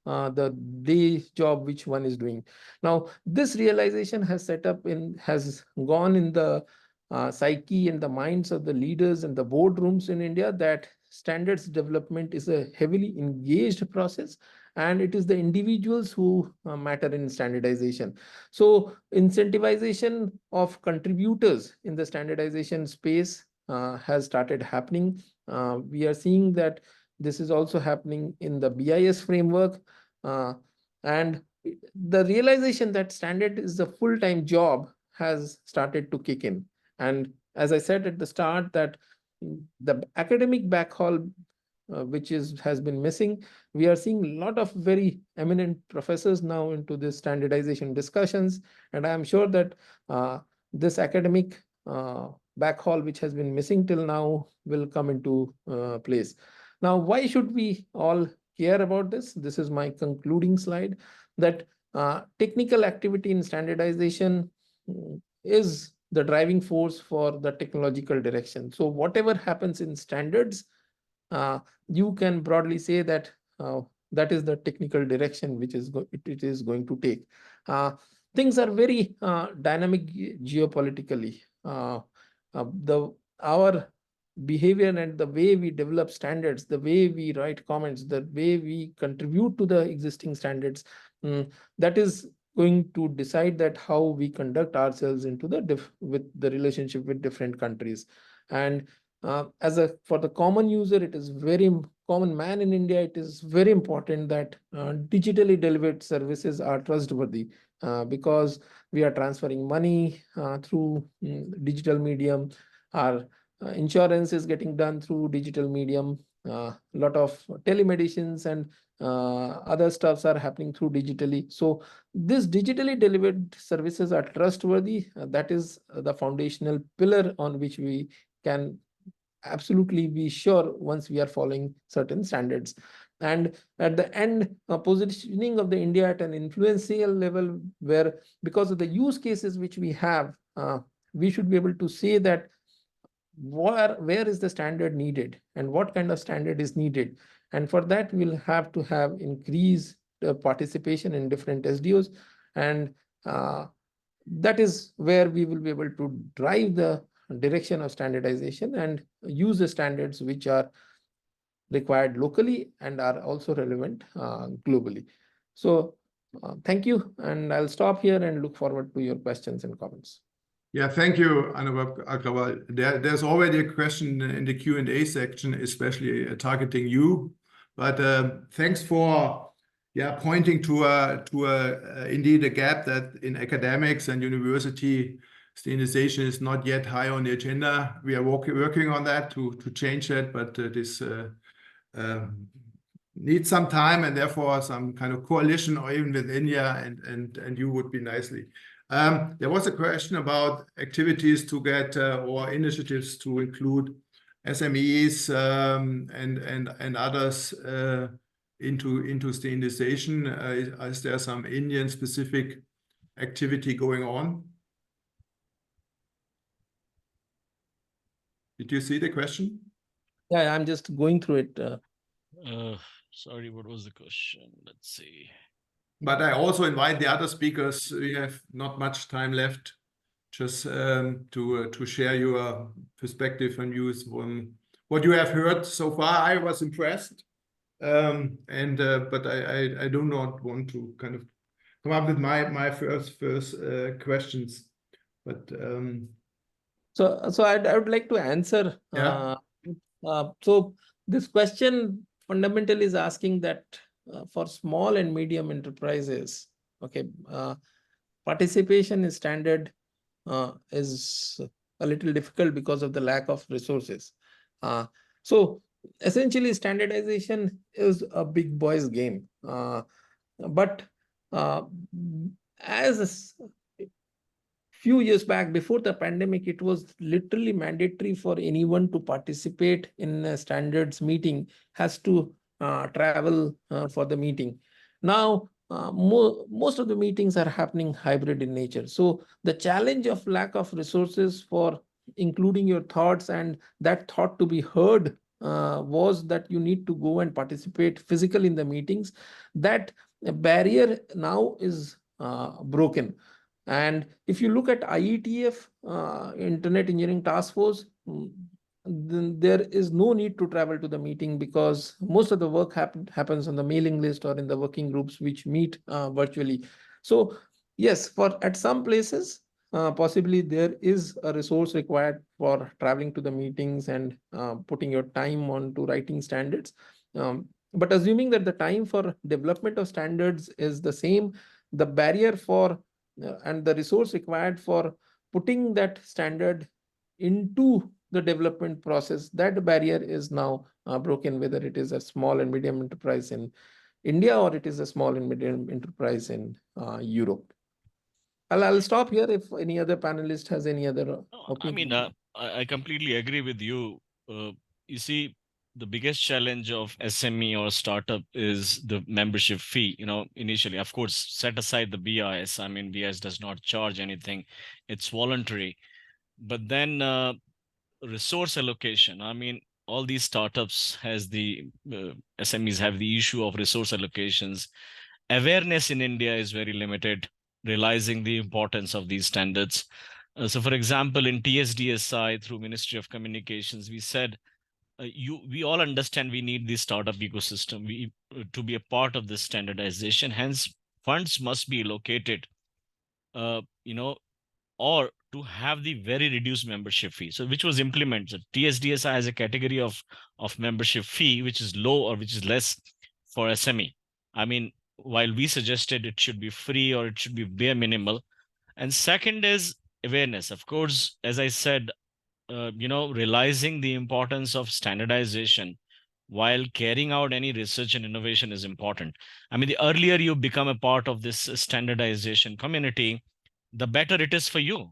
the day job which one is doing. Now, this realization has gone in the psyche and the minds of the leaders and the boardrooms in India that standards development is a heavily engaged process, and it is the individuals who matter in standardization. So incentivization of contributors in the standardization space has started happening. We are seeing that this is also happening in the BIS framework, and the realization that standard is a full-time job has started to kick in. And as I said at the start, that the academic backhaul which has been missing, we are seeing a lot of very eminent professors now into this standardization discussions, and I am sure that this academic backhaul which has been missing till now will come into place. Now, why should we all care about this? This is my concluding slide, that technical activity in standardization is the driving force for the technological direction. So whatever happens in standards, you can broadly say that that is the technical direction which it is going to take. Things are very dynamic geopolitically. Our behavior and the way we develop standards, the way we write comments, the way we contribute to the existing standards, that is going to decide that how we conduct ourselves into with the relationship with different countries. And for the common user, it is very common man in India, it is very important that digitally delivered services are trustworthy, because we are transferring money through digital medium. Our insurance is getting done through digital medium. A lot of telemedicines and other stuffs are happening through digitally. So this digitally delivered services are trustworthy. That is the foundational pillar on which we can absolutely be sure once we are following certain standards. And at the end, positioning of the India at an influential level, where because of the use cases which we have, we should be able to say that where is the standard needed and what kind of standard is needed. And for that, we'll have to have increased participation in different SDOs. And that is where we will be able to drive the direction of standardization and use the standards which are required locally and are also relevant globally. So thank you, and I'll stop here and look forward to your questions and comments. Yeah, thank you, Anupam Kaul. There's already a question in the Q&A section, especially targeting you. But thanks for pointing to indeed a gap that in academics and university standardization is not yet high on the agenda. We are working on that to change that, but this needs some time, and therefore some kind of coalition or even with India and you would be nicely. There was a question about activities to get or initiatives to include SMEs and others into standardization. Is there some Indian specific activity going on? Did you see the question? Yeah, I'm just going through it. Sorry, what was the question? Let's see. But I also invite the other speakers. We have not much time left, just to share your perspective and views on what you have heard so far. I was impressed, but I do not want to kind of come up with my first questions. But so I would like to answer. Yeah. So this question fundamentally is asking that for small and medium enterprises, okay, participation in standard is a little difficult because of the lack of resources. So essentially, standardization is a big boys game. But as a few years back, before the pandemic, it was literally mandatory for anyone to participate in a standards meeting has to travel for the meeting. Now, most of the meetings are happening hybrid in nature. So the challenge of lack of resources for including your thoughts and that thought to be heard was that you need to go and participate physically in the meetings. That barrier now is broken. And if you look at IETF, Internet Engineering Task Force, then there is no need to travel to the meeting because most of the work happens on the mailing list or in the working groups which meet virtually. So yes, at some places, possibly there is a resource required for traveling to the meetings and putting your time on to writing standards. But assuming that the time for development of standards is the same, the barrier for and the resource required for putting that standard into the development process, that barrier is now broken, whether it is a small and medium enterprise in India or it is a small and medium enterprise in Europe. I'll stop here if any other panelist has any other opinion. I mean, I completely agree with you. You see, the biggest challenge of SME or startup is the membership fee. Initially, of course, set aside the BIS. I mean, BIS does not charge anything. It's voluntary. But then resource allocation. I mean, all these startups SMEs have the issue of resource allocations. Awareness in India is very limited, realizing the importance of these standards. So for example, in TSDSI through Ministry of Communications, we said, we all understand we need this startup ecosystem to be a part of this standardization. Hence, funds must be allocated, or to have the very reduced membership fee. So which was implemented. TSDSI has a category of membership fee, which is low or which is less for SME. I mean, while we suggested it should be free or it should be bare minimal. And second is awareness. Of course, as I said, realizing the importance of standardization while carrying out any research and innovation is important. I mean, the earlier you become a part of this standardization community, the better it is for you,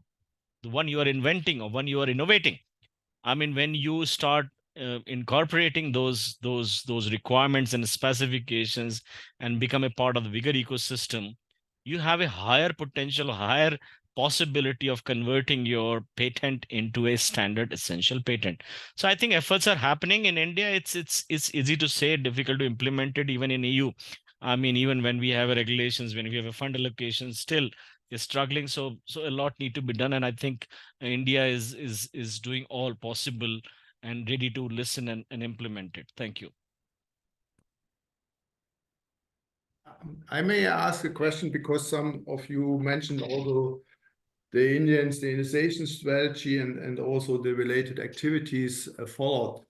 the one you are inventing or one you are innovating. I mean, when you start incorporating those requirements and specifications and become a part of the bigger ecosystem, you have a higher potential, higher possibility of converting your patent into a standard essential patent. So I think efforts are happening in India. It's easy to say, difficult to implement it even in EU. I mean, even when we have regulations, when we have a fund allocation, still is struggling. So a lot need to be done, and I think India is doing all possible and ready to listen and implement it. Thank you. I may ask a question because some of you mentioned also the Indian standardization strategy and also the related activities followed.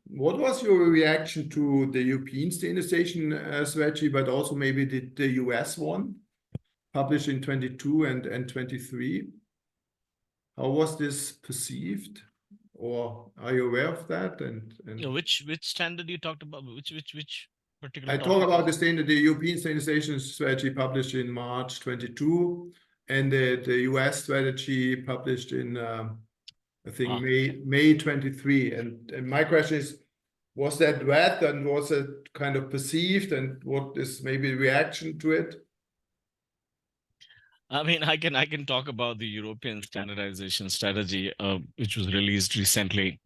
What was your reaction to the European standardization strategy, but also maybe the US one, published in 22 and 23? How was this perceived? Or are you aware of that? And which standard you talked about? Which particular? I talk about the European standardization strategy published in March 22, and the US strategy published in I think May 23. And my question is, was that read and was it kind of perceived, and what is maybe reaction to it? I mean, I can talk about the European standardization strategy, which was released recently.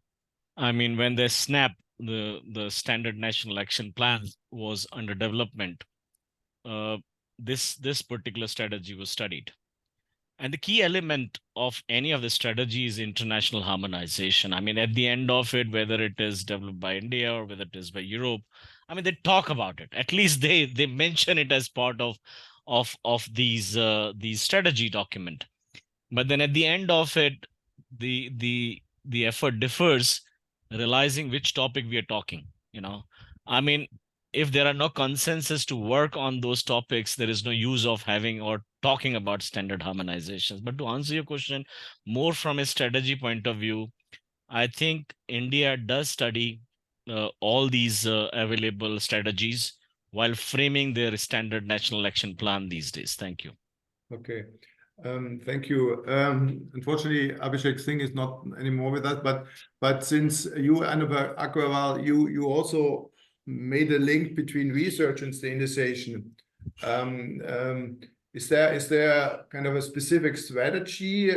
I mean, when the SNAP, the Standard National Action Plan, was under development, this particular strategy was studied. And the key element of any of the strategy is international harmonization. I mean, at the end of it, whether it is developed by India or whether it is by Europe, I mean, they talk about it. At least they mention it as part of these strategy document. But then at the end of it, the effort differs, realizing which topic we are talking. I mean, if there are no consensus to work on those topics, there is no use of having or talking about standard harmonizations. But to answer your question more from a strategy point of view, I think India does study all these available strategies while framing their standard national action plan these days. Thank you. Okay. Thank you. Unfortunately, Abhishek Singh is not anymore with us, but since you, Anupam Kaul, you also made a link between research and standardization. Is there kind of a specific strategy,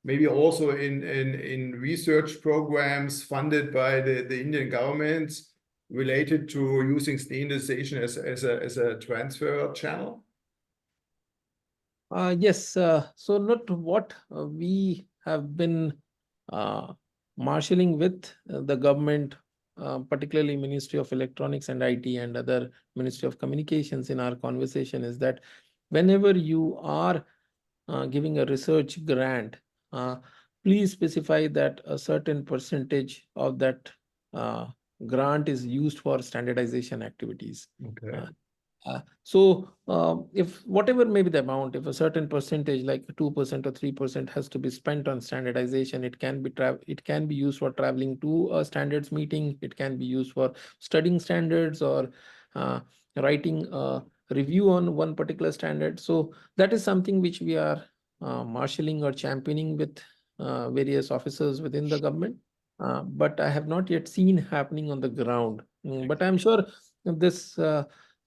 maybe also in research programs funded by the Indian government, related to using standardization as a transfer channel? Yes, so not what we have been marshalling with the government, particularly Ministry of Electronics and IT and other Ministry of Communications in our conversation, is that whenever you are giving a research grant, please specify that a certain percentage of that grant is used for standardization activities. Okay. So if whatever may be the amount, if a certain percentage like 2% or 3% has to be spent on standardization, it can be used for traveling to a standards meeting, it can be used for studying standards or writing a review on one particular standard. So that is something which we are marshalling or championing with various officers within the government. But I have not yet seen happening on the ground. But I'm sure this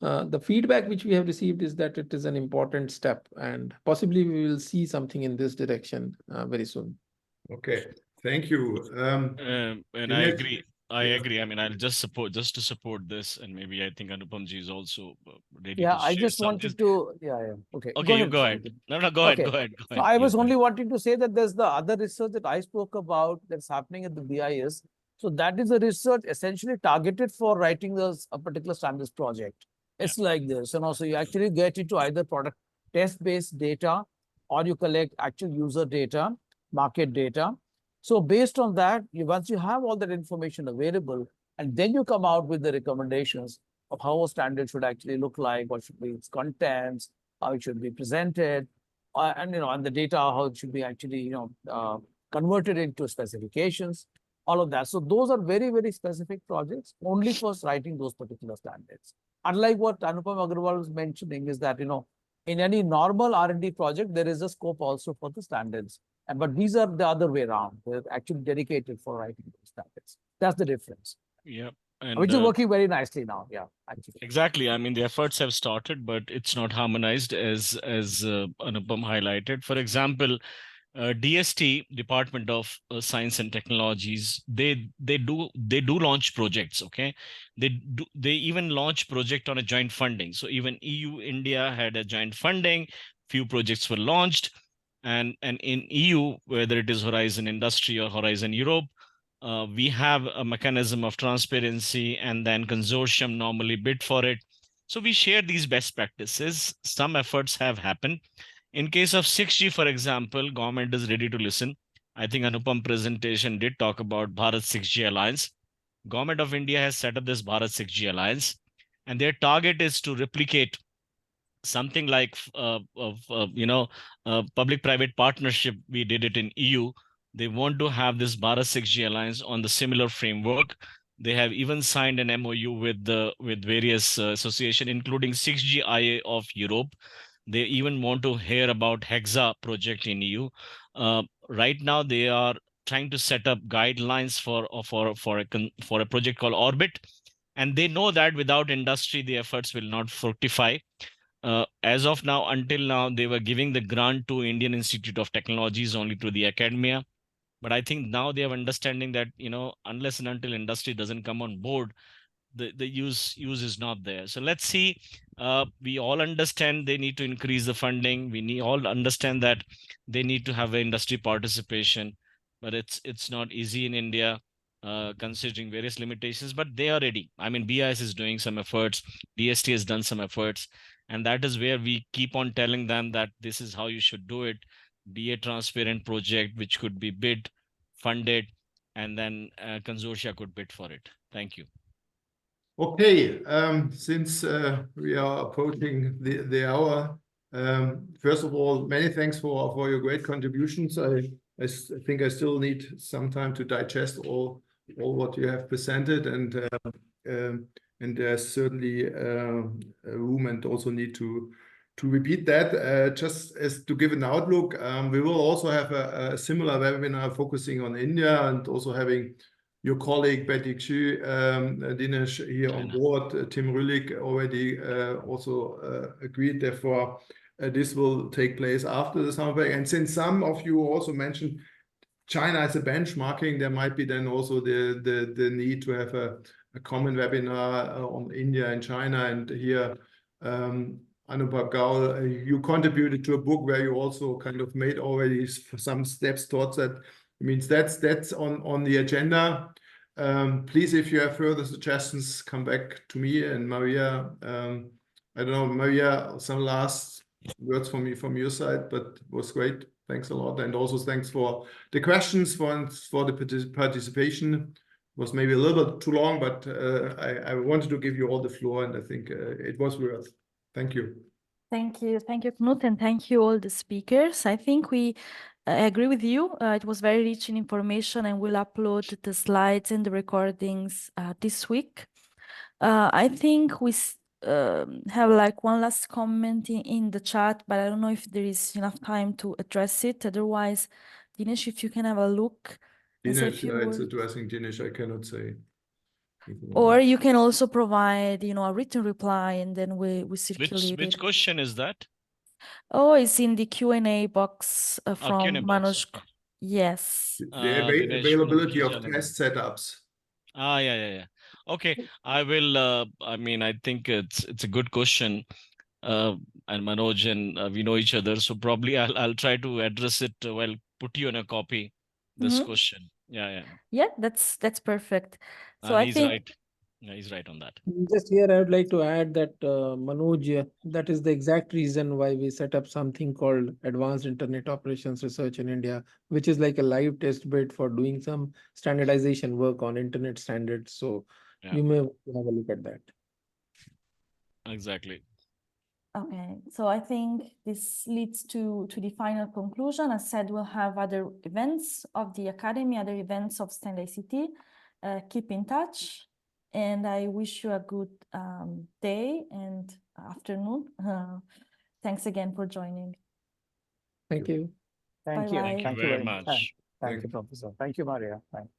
the feedback which we have received is that it is an important step, and possibly we will see something in this direction very soon. Okay, thank you. And I agree. I agree. I mean, I'll just to support this, and maybe I think Anupamji is also ready to I share just something. wanted to, okay. Okay, you go ahead. No, go ahead, Okay. go ahead. So I was only wanting to say that there's the other research that I spoke about that's happening at the BIS. So that is a research essentially targeted for writing a particular standards project. It's like this, and also you actually get into either product test-based data, or you collect actual user data, market data. So based on that, once you have all that information available, and then you come out with the recommendations of how a standard should actually look like, what should be its contents, how it should be presented, and and the data, how it should be actually converted into specifications, all of that. So those are very, very specific projects only for writing those particular standards. Unlike what Anupam Agarwal was mentioning, is that in any normal R&D project, there is a scope also for the standards. But these are the other way around. They're actually dedicated for writing those standards. That's the difference. Yeah. And which is working very nicely now. Yeah, actually. exactly. I mean, the efforts have started, but it's not harmonized as Anupam highlighted. For example, DST, Department of Science and Technologies, they do launch projects. Okay, they even launch project on a joint funding. So even EU India had a joint funding. Few projects were launched, and in EU, whether it is Horizon Industry or Horizon Europe, we have a mechanism of transparency, and then consortium normally bid for it. So we share these best practices. Some efforts have happened. In case of 6G, for example, government is ready to listen. I think Anupam presentation did talk about Bharat 6G Alliance. Government of India has set up this Bharat 6G Alliance, and their target is to replicate something like public-private partnership. We did it in EU. They want to have this Bharat 6G Alliance on the similar framework. They have even signed an MOU with various association, including 6G IA of Europe. They even want to hear about Hexa project in EU. Right now, they are trying to set up guidelines for a project called Orbit, and they know that without industry, the efforts will not fructify. As of now, until now, they were giving the grant to Indian Institute of Technologies only to the academia. But I think now they have understanding that, unless and until industry doesn't come on board, the use is not there. So let's see. We all understand they need to increase the funding. We all understand that they need to have industry participation, but it's not easy in India, considering various limitations. But they are ready. I mean, BIS is doing some efforts. DST has done some efforts, and that is where we keep on telling them that this is how you should do it. Be a transparent project which could be bid, funded, and then consortia could bid for it. Thank you. Okay, since we are approaching the hour, first of all, many thanks for your great contributions. I think I still need some time to digest all what you have presented, and there's certainly room and also need to repeat that. Just as to give an outlook, we will also have a similar webinar focusing on India, and also having your colleague Betty Xu, Dinesh here on board. Tim Rühlig already also agreed. Therefore, this will take place after the summer break. And since some of you also mentioned China as a benchmarking, there might be then also the need to have a common webinar on India and China. And here, Anupam Kaul, you contributed to a book where you also kind of made already some steps towards that. It means that's on the agenda. Please, if you have further suggestions, come back to me and Maria. I don't know, Maria, some last words from your side, but it was great. Thanks a lot. And also thanks for the questions, for the participation. It was maybe a little bit too long, but I wanted to give you all the floor, and I think it was worth. Thank you. Thank you, Knut, and thank you all the speakers. I think I agree with you. It was very rich in information, and we'll upload the slides and the recordings this week. I think we have like one last comment in the chat, but I don't know if there is enough time to address it. Otherwise, Dinesh, if you can have a look. Dinesh, it's addressing Dinesh, I cannot say. Or you can also provide, a written reply, and then we circulate it. Which question is that? Oh, it's in the Q&A box from Q&A Manoj. box, okay. Yes. The availability of test setups. Yeah. Okay, I will. I mean, I think it's a good question. And Manoj and we know each other, so probably I'll try to address it. Well, put you on a copy this question. Yeah. Yeah, that's perfect. So And I he's think right. Yeah, he's right on that. Just here, I would like to add that, Manoj, that is the exact reason why we set up something called Advanced Internet Operations Research in India, which is like a live test bed for doing some standardization work on internet standards. So you may have a look at that. Exactly. okay, so I think this leads to the final conclusion. As said, we'll have other events of the Academy, other events of StandICT. Keep in touch, and I wish you a good day and afternoon. Thanks again for joining. Thank you. Thank you. Bye-bye. Thank you very much. Thank you, Professor. Thank you, Maria. Thank you.